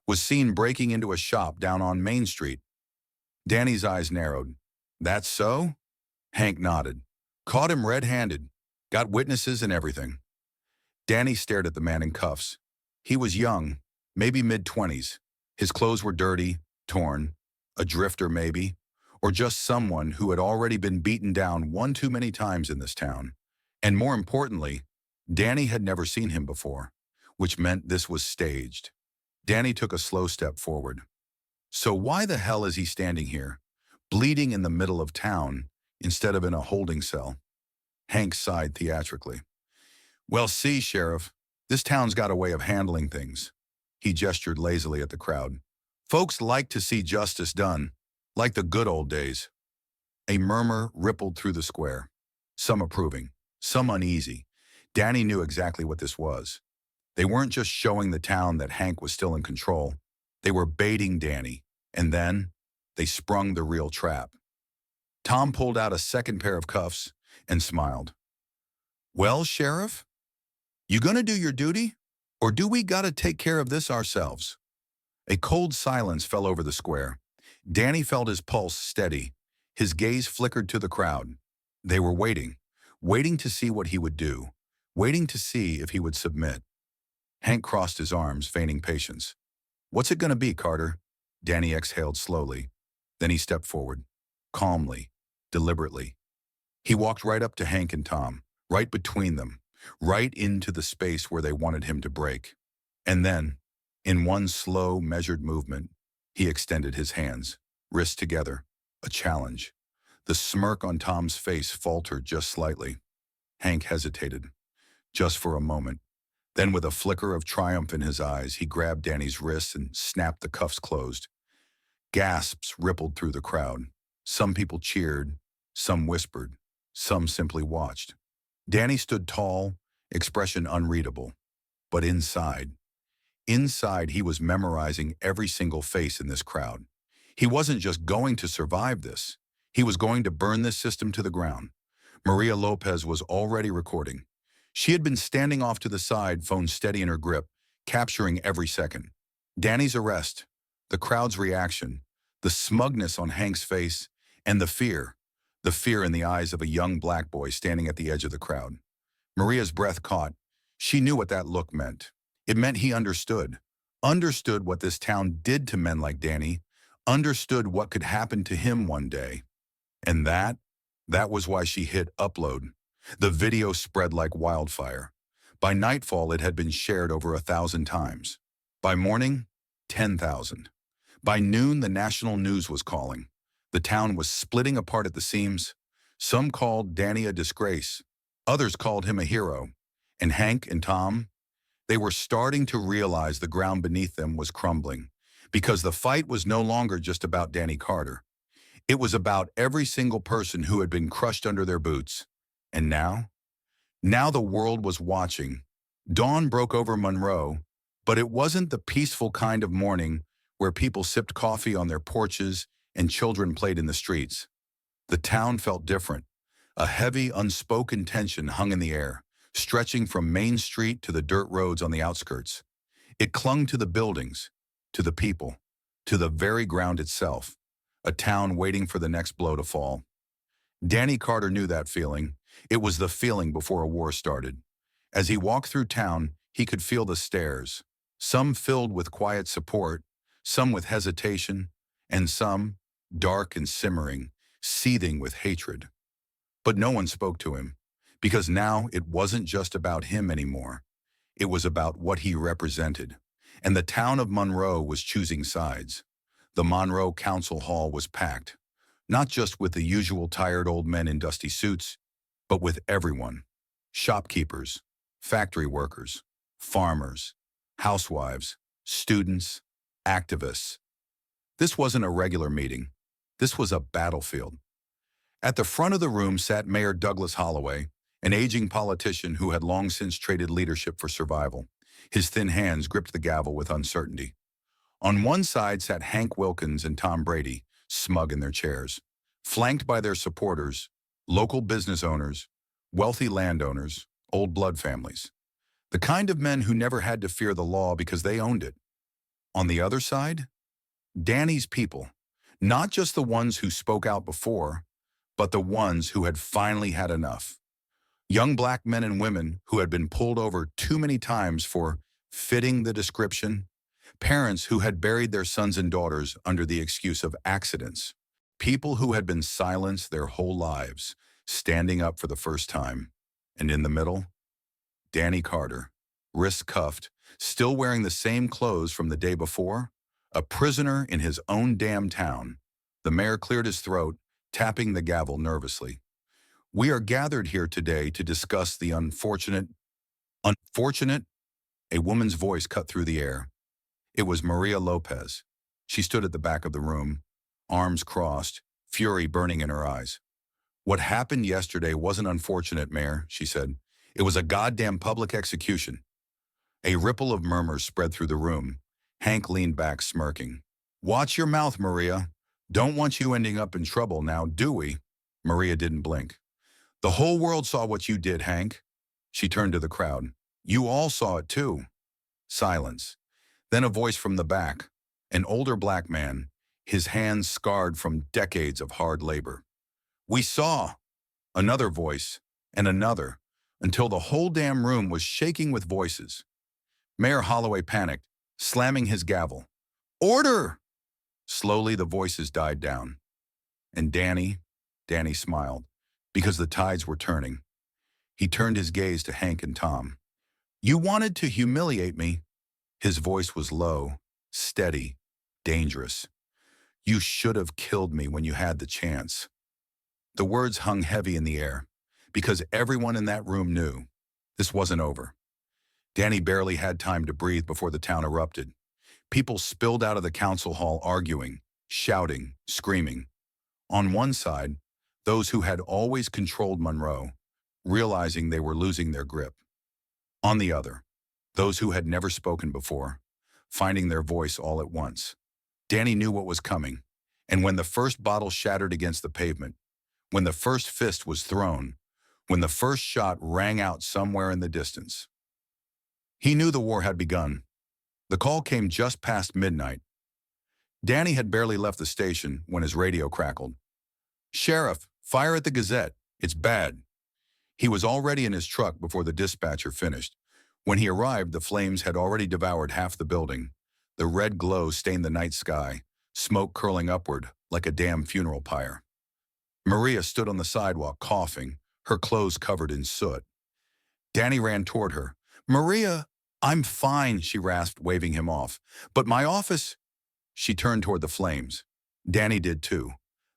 "was seen breaking into a shop down on Main Street." Danny's eyes narrowed. "That's so?" Hank nodded. "Caught him red-handed. Got witnesses and everything." Danny stared at the man in cuffs. He was young, maybe mid-20s. His clothes were dirty, torn, a drifter maybe, or just someone who had already been beaten down one too many times in this town. And more importantly, Danny had never seen him before, which meant this was staged. Danny took a slow step forward. So why the hell is he standing here, bleeding in the middle of town, instead of in a holding cell? Hank sighed theatrically. "Well, see, Sheriff, this town's got a way of handling things." He gestured lazily at the crowd. "Folks like to see justice done, like the good old days." A murmur rippled through the square, some approving, some uneasy. Danny knew exactly what this was. They weren't just showing the town that Hank was still in control. They were baiting Danny, and then they sprung the real trap. Tom pulled out a second pair of cuffs and smiled. "Well, Sheriff, you gonna do your duty, or do we gotta take care of this ourselves?" A cold silence fell over the square. Danny felt his pulse steady. His gaze flickered to the crowd. They were waiting to see what he would do, waiting to see if he would submit. Hank crossed his arms, feigning patience. "What's it gonna be, Carter?" Danny exhaled slowly. Then he stepped forward, calmly, deliberately. He walked right up to Hank and Tom, right between them, right into the space where they wanted him to break. And then, in one slow, measured movement, he extended his hands, wrists together, a challenge. The smirk on Tom's face faltered just slightly. Hank hesitated, just for a moment. Then with a flicker of triumph in his eyes, he grabbed Danny's wrists and snapped the cuffs closed. Gasps rippled through the crowd. Some people cheered, some whispered, some simply watched. Danny stood tall, expression unreadable. But inside he was memorizing every single face in this crowd. He wasn't just going to survive this. He was going to burn this system to the ground. Maria Lopez was already recording. She had been standing off to the side, phone steady in her grip, capturing every second. Danny's arrest, the crowd's reaction, the smugness on Hank's face, and the fear in the eyes of a young black boy standing at the edge of the crowd. Maria's breath caught. She knew what that look meant. It meant he understood what this town did to men like Danny, understood what could happen to him one day. And that was why she hit upload. The video spread like wildfire. By nightfall, it had been shared over 1,000 times. By morning, 10,000. By noon, the national news was calling. The town was splitting apart at the seams. Some called Danny a disgrace. Others called him a hero. And Hank and Tom, they were starting to realize the ground beneath them was crumbling, because the fight was no longer just about Danny Carter. It was about every single person who had been crushed under their boots. And now the world was watching. Dawn broke over Monroe, but it wasn't the peaceful kind of morning where people sipped coffee on their porches and children played in the streets. The town felt different. A heavy, unspoken tension hung in the air, stretching from Main Street to the dirt roads on the outskirts. It clung to the buildings, to the people, to the very ground itself, a town waiting for the next blow to fall. Danny Carter knew that feeling. It was the feeling before a war started. As he walked through town, he could feel the stares, some filled with quiet support, some with hesitation, and some, dark and simmering, seething with hatred. But no one spoke to him, because now it wasn't just about him anymore. It was about what he represented. And the town of Monroe was choosing sides. The Monroe Council Hall was packed, not just with the usual tired old men in dusty suits, but with everyone. Shopkeepers, factory workers, farmers, housewives, students, activists. This wasn't a regular meeting. This was a battlefield. At the front of the room sat Mayor Douglas Holloway, an aging politician who had long since traded leadership for survival. His thin hands gripped the gavel with uncertainty. On one side sat Hank Wilkins and Tom Brady, smug in their chairs, flanked by their supporters, local business owners, wealthy landowners, old blood families. The kind of men who never had to fear the law because they owned it. On the other side, Danny's people, not just the ones who spoke out before, but the ones who had finally had enough. Young black men and women who had been pulled over too many times for fitting the description, parents who had buried their sons and daughters under the excuse of accidents, people who had been silenced their whole lives, standing up for the first time. And in the middle, Danny Carter, wrists cuffed, still wearing the same clothes from the day before, a prisoner in his own damn town. The mayor cleared his throat, tapping the gavel nervously. We are gathered here today to discuss the unfortunate, a woman's voice cut through the air. It was Maria Lopez. She stood at the back of the room, arms crossed, fury burning in her eyes. What happened yesterday wasn't unfortunate, Mayor, she said. It was a goddamn public execution. A ripple of murmurs spread through the room. Hank leaned back, smirking. Watch your mouth, Maria. Don't want you ending up in trouble now, do we? Maria didn't blink. The whole world saw what you did, Hank. She turned to the crowd. You all saw it too. Silence. Then a voice from the back. An older black man, his hands scarred from decades of hard labor. We saw. Another voice, and another, until the whole damn room was shaking with voices. Mayor Holloway panicked, slamming his gavel. Order! Slowly the voices died down. And Danny smiled, because the tides were turning. He turned his gaze to Hank and Tom. You wanted to humiliate me. His voice was low, steady, dangerous. You should have killed me when you had the chance. The words hung heavy in the air, because everyone in that room knew this wasn't over. Danny barely had time to breathe before the town erupted. People spilled out of the council hall arguing, shouting, screaming. On one side, those who had always controlled Monroe, realizing they were losing their grip. On the other, those who had never spoken before, finding their voice all at once. Danny knew what was coming, and when the first bottle shattered against the pavement, when the first fist was thrown, when the first shot rang out somewhere in the distance, he knew the war had begun. The call came just past midnight. Danny had barely left the station when his radio crackled. Sheriff, fire at the Gazette. It's bad. He was already in his truck before the dispatcher finished. When he arrived, the flames had already devoured half the building. The red glow stained the night sky, smoke curling upward like a damn funeral pyre. Maria stood on the sidewalk coughing, her clothes covered in soot. Danny ran toward her. Maria, I'm fine, she rasped, waving him off. But my office... She turned toward the flames. Danny did too.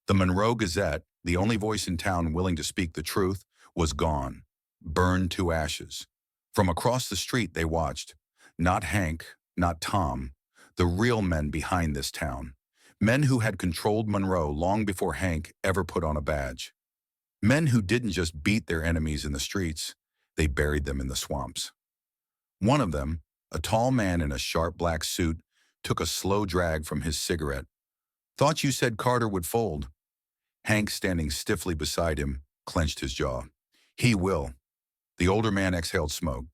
The Monroe Gazette, the only voice in town willing to speak the truth, was gone, burned to ashes. From across the street they watched. Not Hank, not Tom, the real men behind this town. Men who had controlled Monroe long before Hank ever put on a badge. Men who didn't just beat their enemies in the streets, they buried them in the swamps. One of them, a tall man in a sharp black suit, took a slow drag from his cigarette. Thought you said Carter would fold. Hank, standing stiffly beside him, clenched his jaw. He will. The older man exhaled smoke.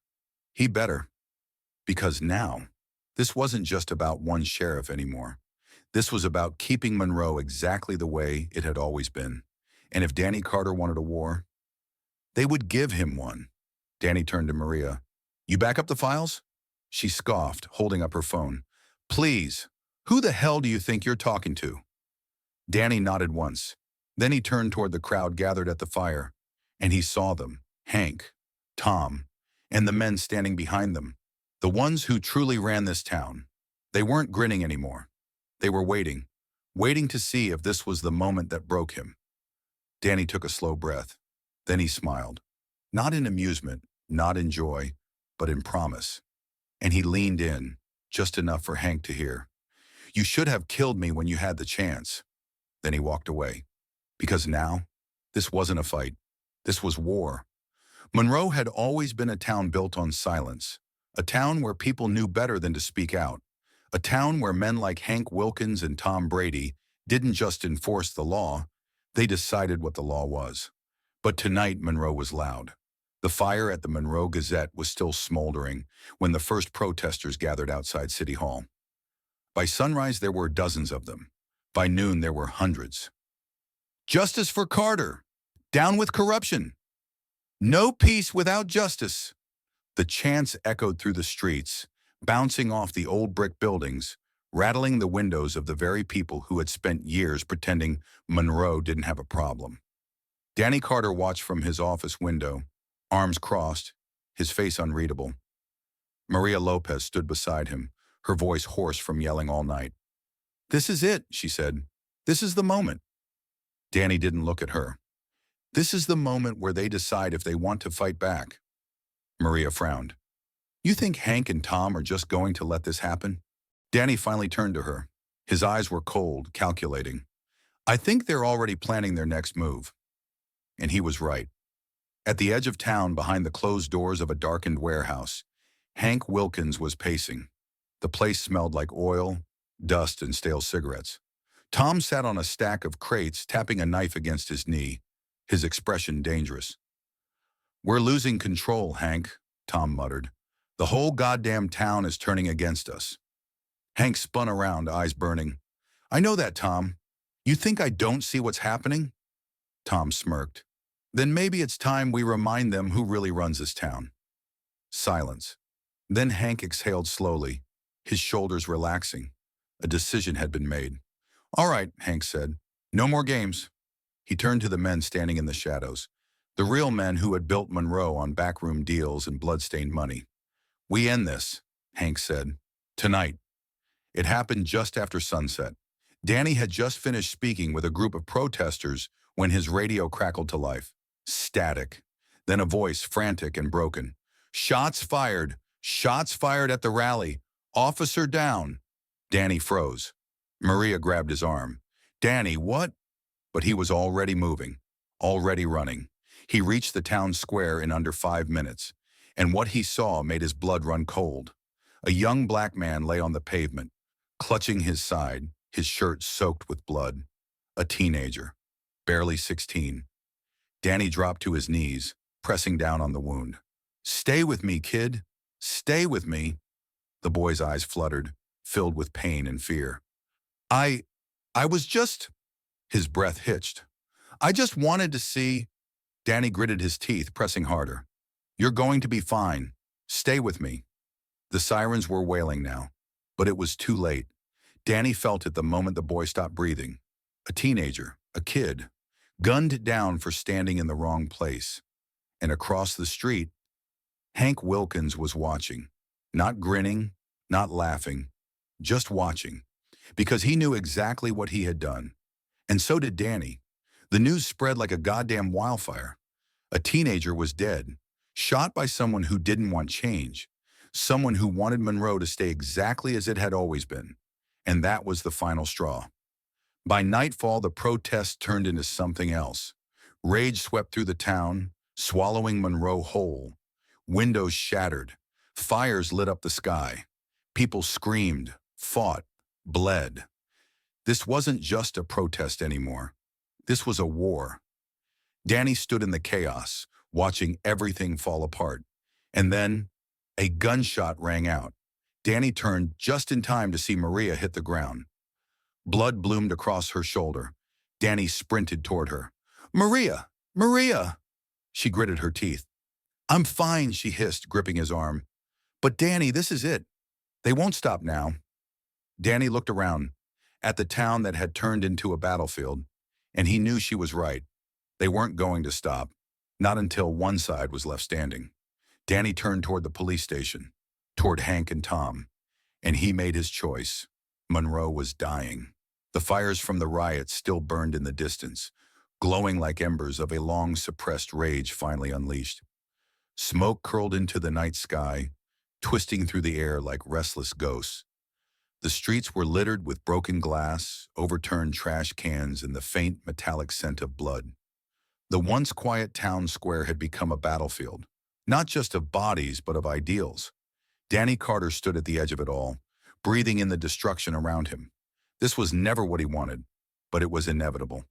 He better. Because now, this wasn't just about one sheriff anymore. This was about keeping Monroe exactly the way it had always been. And if Danny Carter wanted a war, they would give him one. Danny turned to Maria. You back up the files? She scoffed, holding up her phone. Please, who the hell do you think you're talking to? Danny nodded once. Then he turned toward the crowd gathered at the fire, and he saw them, Hank, Tom, and the men standing behind them, the ones who truly ran this town. They weren't grinning anymore. They were waiting to see if this was the moment that broke him. Danny took a slow breath. Then he smiled. Not in amusement, not in joy, but in promise. And he leaned in, just enough for Hank to hear. You should have killed me when you had the chance. Then he walked away. Because now, this wasn't a fight. This was war. Monroe had always been a town built on silence, a town where people knew better than to speak out, a town where men like Hank Wilkins and Tom Brady didn't just enforce the law, they decided what the law was. But tonight Monroe was loud. The fire at the Monroe Gazette was still smoldering when the first protesters gathered outside City Hall. By sunrise there were dozens of them. By noon there were hundreds. Justice for Carter! Down with corruption! No peace without justice! The chants echoed through the streets, bouncing off the old brick buildings, rattling the windows of the very people who had spent years pretending Monroe didn't have a problem. Danny Carter watched from his office window, arms crossed, his face unreadable. Maria Lopez stood beside him, her voice hoarse from yelling all night. This is it, she said. This is the moment. Danny didn't look at her. This is the moment where they decide if they want to fight back. Maria frowned. You think Hank and Tom are just going to let this happen? Danny finally turned to her. His eyes were cold, calculating. I think they're already planning their next move. And he was right. At the edge of town, behind the closed doors of a darkened warehouse, Hank Wilkins was pacing. The place smelled like oil, dust, and stale cigarettes. Tom sat on a stack of crates, tapping a knife against his knee, his expression dangerous. We're losing control, Hank, Tom muttered. The whole goddamn town is turning against us. Hank spun around, eyes burning. I know that, Tom. You think I don't see what's happening? Tom smirked. Then maybe it's time we remind them who really runs this town. Silence. Then Hank exhaled slowly, his shoulders relaxing. A decision had been made. All right, Hank said. No more games. He turned to the men standing in the shadows, the real men who had built Monroe on backroom deals and blood-stained money. We end this, Hank said. Tonight. It happened just after sunset. Danny had just finished speaking with a group of protesters when his radio crackled to life. Static. Then a voice, frantic and broken. Shots fired! Shots fired at the rally! Officer down! Danny froze. Maria grabbed his arm. Danny, what? But he was already moving, already running. He reached the town square in under 5 minutes, and what he saw made his blood run cold. A young black man lay on the pavement, clutching his side, his shirt soaked with blood. A teenager, barely 16. Danny dropped to his knees, pressing down on the wound. Stay with me, kid. Stay with me. The boy's eyes fluttered, filled with pain and fear. I was just... His breath hitched. I just wanted to see... Danny gritted his teeth, pressing harder. You're going to be fine. Stay with me. The sirens were wailing now, but it was too late. Danny felt it the moment the boy stopped breathing. A teenager, a kid, gunned down for standing in the wrong place. And across the street, Hank Wilkins was watching. Not grinning, not laughing, just watching. Because he knew exactly what he had done. And so did Danny. The news spread like a goddamn wildfire. A teenager was dead, shot by someone who didn't want change, someone who wanted Monroe to stay exactly as it had always been. And that was the final straw. By nightfall, the protest turned into something else. Rage swept through the town, swallowing Monroe whole. Windows shattered. Fires lit up the sky. People screamed, fought, bled. This wasn't just a protest anymore. This was a war. Danny stood in the chaos, watching everything fall apart. And then, a gunshot rang out. Danny turned just in time to see Maria hit the ground. Blood bloomed across her shoulder. Danny sprinted toward her. "Maria! Maria!" She gritted her teeth. "I'm fine," she hissed, gripping his arm. "But Danny, this is it. They won't stop now." Danny looked around at the town that had turned into a battlefield, and he knew she was right. They weren't going to stop, not until one side was left standing. Danny turned toward the police station, toward Hank and Tom, and he made his choice. Monroe was dying. The fires from the riots still burned in the distance, glowing like embers of a long-suppressed rage finally unleashed. Smoke curled into the night sky, twisting through the air like restless ghosts. The streets were littered with broken glass, overturned trash cans, and the faint metallic scent of blood. The once quiet town square had become a battlefield, not just of bodies, but of ideals. Danny Carter stood at the edge of it all, breathing in the destruction around him. This was never what he wanted, but it was inevitable.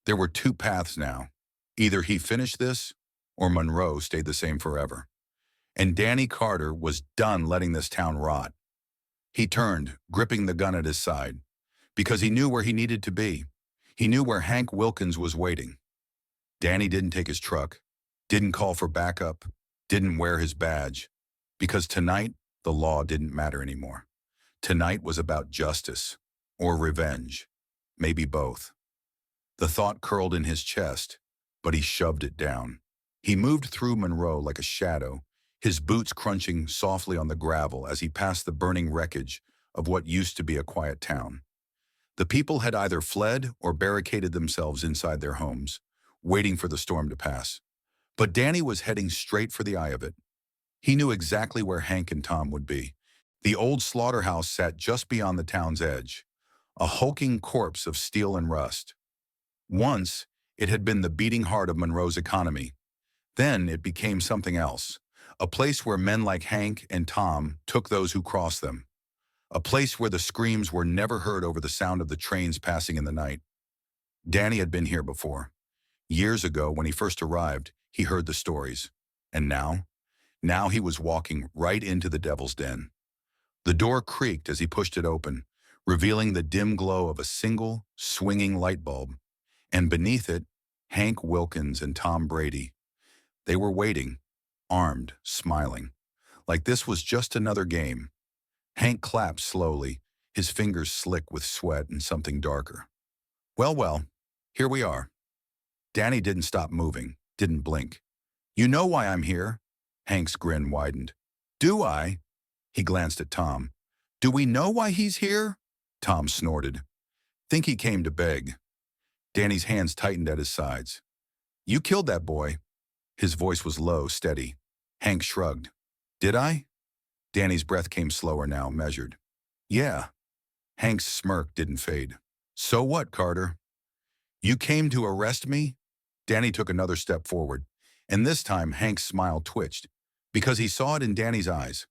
There were two paths now. Either he finished this, or Monroe stayed the same forever. And Danny Carter was done letting this town rot. He turned, gripping the gun at his side, because he knew where he needed to be. He knew where Hank Wilkins was waiting. Danny didn't take his truck, didn't call for backup, didn't wear his badge, because tonight, the law didn't matter anymore. Tonight was about justice, or revenge, maybe both. The thought curled in his chest, but he shoved it down. He moved through Monroe like a shadow, his boots crunching softly on the gravel as he passed the burning wreckage of what used to be a quiet town. The people had either fled or barricaded themselves inside their homes, waiting for the storm to pass. But Danny was heading straight for the eye of it. He knew exactly where Hank and Tom would be. The old slaughterhouse sat just beyond the town's edge, a hulking corpse of steel and rust. Once, it had been the beating heart of Monroe's economy. Then it became something else, a place where men like Hank and Tom took those who crossed them, a place where the screams were never heard over the sound of the trains passing in the night. Danny had been here before. Years ago, when he first arrived, he heard the stories. And now he was walking right into the devil's den. The door creaked as he pushed it open, revealing the dim glow of a single, swinging light bulb. And beneath it, Hank Wilkins and Tom Brady. They were waiting, armed, smiling, like this was just another game. Hank clapped slowly, his fingers slick with sweat and something darker. Well, here we are." Danny didn't stop moving, didn't blink. "You know why I'm here?" Hank's grin widened. "Do I?" He glanced at Tom. "Do we know why he's here?" Tom snorted. "Think he came to beg." Danny's hands tightened at his sides. "You killed that boy." His voice was low, steady. Hank shrugged. "Did I?" Danny's breath came slower now, measured. "Yeah." Hank's smirk didn't fade. "So what, Carter?" "You came to arrest me?" Danny took another step forward, and this time Hank's smile twitched, because he saw it in Danny's eyes.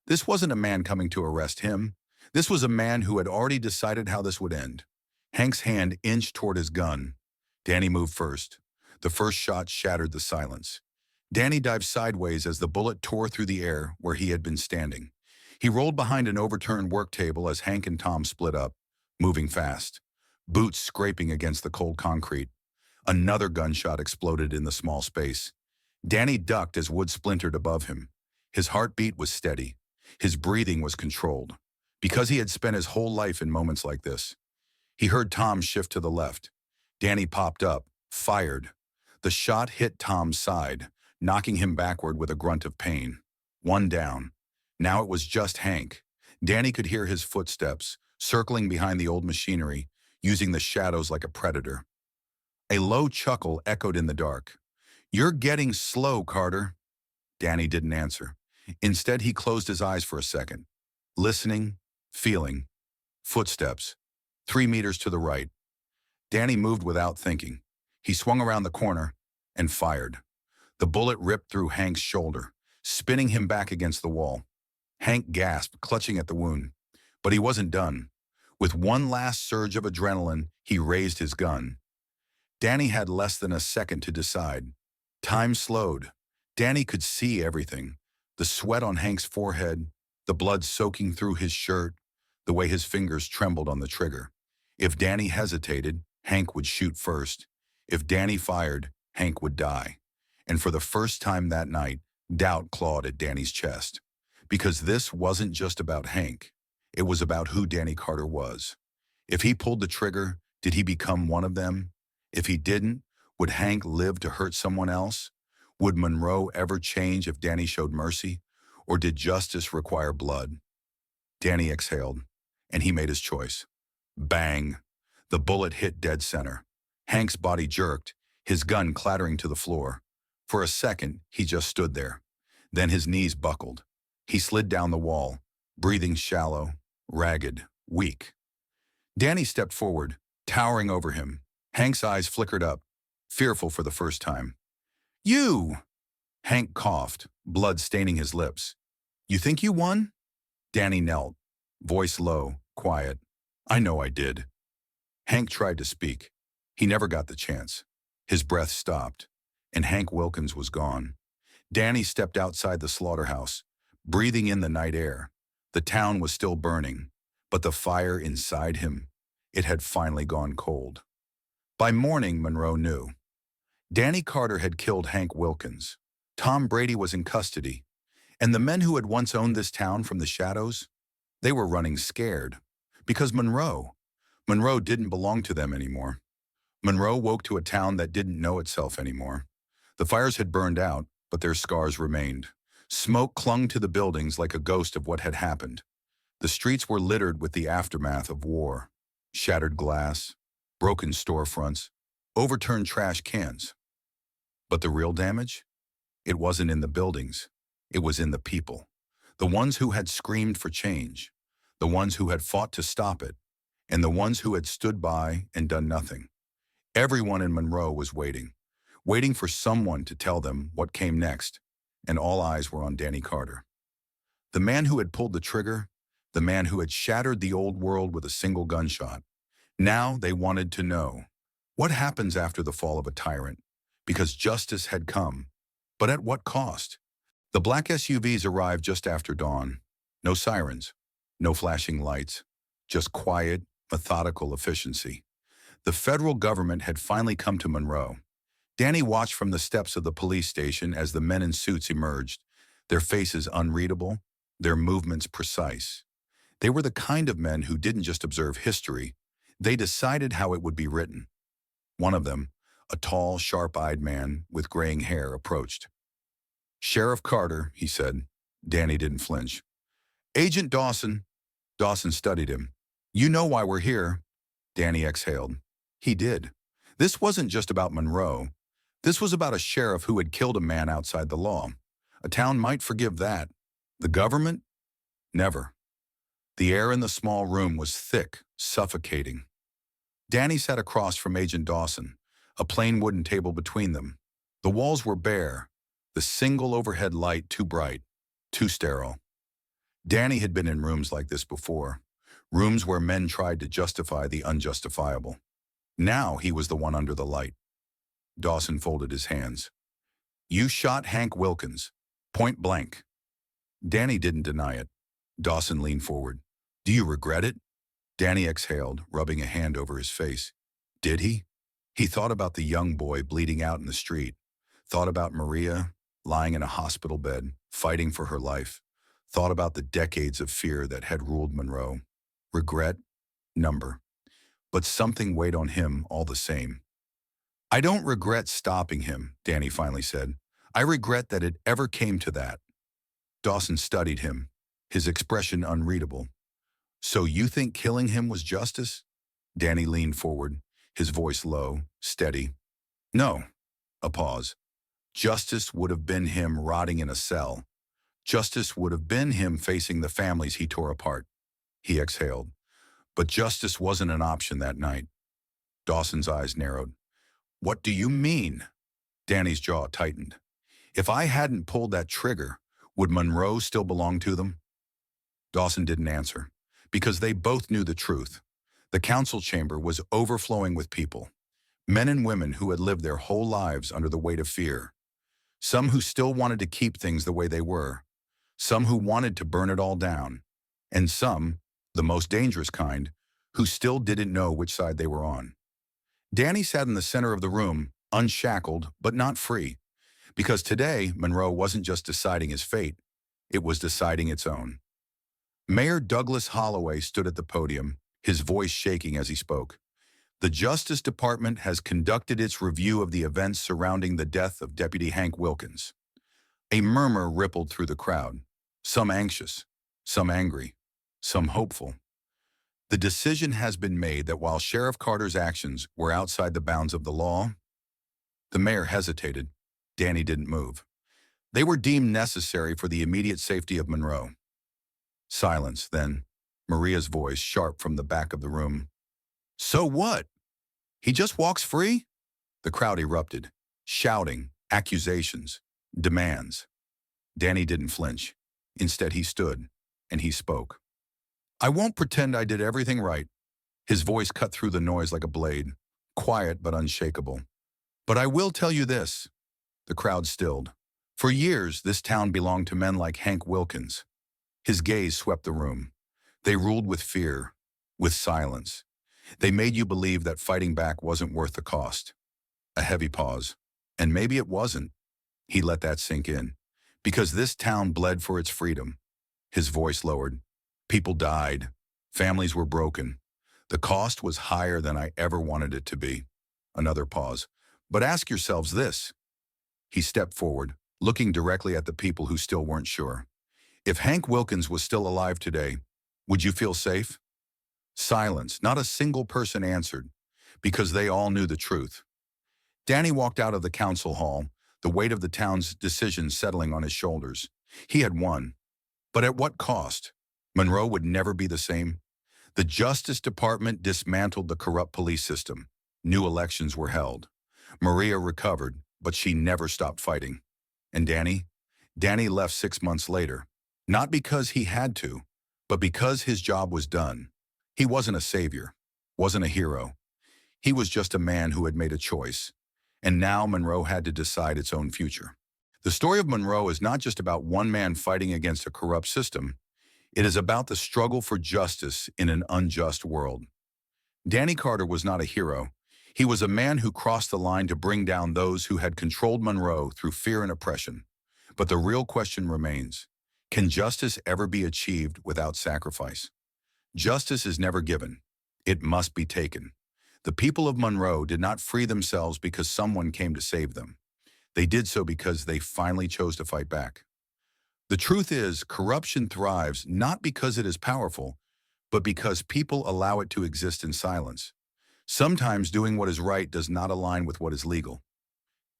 This wasn't a man coming to arrest him. This was a man who had already decided how this would end. Hank's hand inched toward his gun. Danny moved first. The first shot shattered the silence. Danny dived sideways as the bullet tore through the air where he had been standing. He rolled behind an overturned work table as Hank and Tom split up, moving fast, boots scraping against the cold concrete. Another gunshot exploded in the small space. Danny ducked as wood splintered above him. His heartbeat was steady. His breathing was controlled, because he had spent his whole life in moments like this. He heard Tom shift to the left. Danny popped up, fired. The shot hit Tom's side, knocking him backward with a grunt of pain. One down. Now it was just Hank. Danny could hear his footsteps, circling behind the old machinery, using the shadows like a predator. A low chuckle echoed in the dark. "You're getting slow, Carter." Danny didn't answer. Instead, he closed his eyes for a second, listening, feeling. Footsteps. 3 meters to the right. Danny moved without thinking. He swung around the corner and fired. The bullet ripped through Hank's shoulder, spinning him back against the wall. Hank gasped, clutching at the wound. But he wasn't done. With one last surge of adrenaline, he raised his gun. Danny had less than a second to decide. Time slowed. Danny could see everything. The sweat on Hank's forehead, the blood soaking through his shirt, the way his fingers trembled on the trigger. If Danny hesitated, Hank would shoot first. If Danny fired, Hank would die. And for the first time that night, doubt clawed at Danny's chest. Because this wasn't just about Hank. It was about who Danny Carter was. If he pulled the trigger, did he become one of them? If he didn't, would Hank live to hurt someone else? Would Monroe ever change if Danny showed mercy? Or did justice require blood? Danny exhaled, and he made his choice. Bang! The bullet hit dead center. Hank's body jerked, his gun clattering to the floor. For a second, he just stood there. Then his knees buckled. He slid down the wall, breathing shallow, ragged, weak. Danny stepped forward, towering over him. Hank's eyes flickered up, fearful for the first time. You! Hank coughed, blood staining his lips. You think you won? Danny knelt, voice low, quiet. I know I did. Hank tried to speak. He never got the chance. His breath stopped, and Hank Wilkins was gone. Danny stepped outside the slaughterhouse, breathing in the night air. The town was still burning, but the fire inside him, it had finally gone cold. By morning, Monroe knew. Danny Carter had killed Hank Wilkins. Tom Brady was in custody, and the men who had once owned this town from the shadows, they were running scared. Because Monroe didn't belong to them anymore. Monroe woke to a town that didn't know itself anymore. The fires had burned out, but their scars remained. Smoke clung to the buildings like a ghost of what had happened. The streets were littered with the aftermath of war. Shattered glass, broken storefronts, overturned trash cans. But the real damage? It wasn't in the buildings. It was in the people. The ones who had screamed for change. The ones who had fought to stop it. And the ones who had stood by and done nothing. Everyone in Monroe was waiting for someone to tell them what came next, and all eyes were on Danny Carter. The man who had pulled the trigger, the man who had shattered the old world with a single gunshot. Now they wanted to know, what happens after the fall of a tyrant? Because justice had come, but at what cost? The black SUVs arrived just after dawn. No sirens, no flashing lights, just quiet, methodical efficiency. The federal government had finally come to Monroe. Danny watched from the steps of the police station as the men in suits emerged, their faces unreadable, their movements precise. They were the kind of men who didn't just observe history, they decided how it would be written. One of them, a tall, sharp-eyed man with graying hair, approached. Sheriff Carter, he said. Danny didn't flinch. Agent Dawson. Dawson studied him. You know why we're here. Danny exhaled. He did. This wasn't just about Monroe. This was about a sheriff who had killed a man outside the law. A town might forgive that. The government? Never. The air in the small room was thick, suffocating. Danny sat across from Agent Dawson, a plain wooden table between them. The walls were bare, the single overhead light too bright, too sterile. Danny had been in rooms like this before, rooms where men tried to justify the unjustifiable. Now he was the one under the light. Dawson folded his hands. You shot Hank Wilkins, point blank. Danny didn't deny it. Dawson leaned forward. Do you regret it? Danny exhaled, rubbing a hand over his face. Did he? He thought about the young boy bleeding out in the street, thought about Maria lying in a hospital bed, fighting for her life, thought about the decades of fear that had ruled Monroe. Regret, number. But something weighed on him all the same. I don't regret stopping him, Danny finally said. I regret that it ever came to that. Dawson studied him, his expression unreadable. So you think killing him was justice? Danny leaned forward, his voice low, steady. No. A pause. Justice would have been him rotting in a cell. Justice would have been him facing the families he tore apart. He exhaled. But justice wasn't an option that night. Dawson's eyes narrowed. What do you mean? Danny's jaw tightened. If I hadn't pulled that trigger, would Monroe still belong to them? Dawson didn't answer, because they both knew the truth. The council chamber was overflowing with people, men and women who had lived their whole lives under the weight of fear, some who still wanted to keep things the way they were, some who wanted to burn it all down, and some, the most dangerous kind, who still didn't know which side they were on. Danny sat in the center of the room, unshackled but not free, because today Monroe wasn't just deciding his fate, it was deciding its own. Mayor Douglas Holloway stood at the podium, his voice shaking as he spoke. The Justice Department has conducted its review of the events surrounding the death of Deputy Hank Wilkins. A murmur rippled through the crowd, some anxious, some angry, some hopeful. The decision has been made that while Sheriff Carter's actions were outside the bounds of the law, the mayor hesitated. Danny didn't move. They were deemed necessary for the immediate safety of Monroe. Silence, then, Maria's voice sharp from the back of the room. So what? He just walks free? The crowd erupted, shouting, accusations, demands. Danny didn't flinch. Instead, he stood, and he spoke. I won't pretend I did everything right. His voice cut through the noise like a blade, quiet but unshakable. But I will tell you this. The crowd stilled. For years, this town belonged to men like Hank Wilkins. His gaze swept the room. They ruled with fear, with silence. They made you believe that fighting back wasn't worth the cost. A heavy pause. And maybe it wasn't. He let that sink in. Because this town bled for its freedom. His voice lowered. People died. Families were broken. The cost was higher than I ever wanted it to be. Another pause. But ask yourselves this. He stepped forward, looking directly at the people who still weren't sure. If Hank Wilkins was still alive today, would you feel safe? Silence. Not a single person answered, because they all knew the truth. Danny walked out of the council hall, the weight of the town's decision settling on his shoulders. He had won. But at what cost? Monroe would never be the same. The Justice Department dismantled the corrupt police system. New elections were held. Maria recovered, but she never stopped fighting. And Danny? Danny left 6 months later. Not because he had to, but because his job was done. He wasn't a savior, wasn't a hero. He was just a man who had made a choice. And now Monroe had to decide its own future. The story of Monroe is not just about one man fighting against a corrupt system. It is about the struggle for justice in an unjust world. Danny Carter was not a hero. He was a man who crossed the line to bring down those who had controlled Monroe through fear and oppression. But the real question remains, can justice ever be achieved without sacrifice? Justice is never given. It must be taken. The people of Monroe did not free themselves because someone came to save them. They did so because they finally chose to fight back. The truth is, corruption thrives not because it is powerful, but because people allow it to exist in silence. Sometimes doing what is right does not align with what is legal.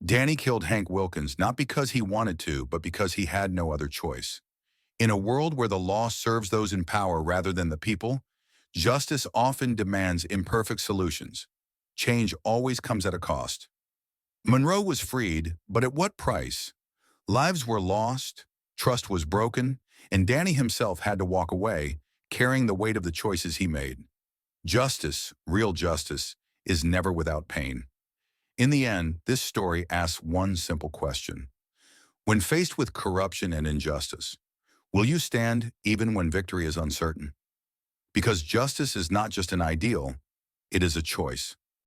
Danny killed Hank Wilkins not because he wanted to, but because he had no other choice. In a world where the law serves those in power rather than the people, justice often demands imperfect solutions. Change always comes at a cost. Monroe was freed, but at what price? Lives were lost, trust was broken, and Danny himself had to walk away, carrying the weight of the choices he made. Justice, real justice, is never without pain. In the end, this story asks one simple question. When faced with corruption and injustice, will you stand even when victory is uncertain? Because justice is not just an ideal, it is a choice.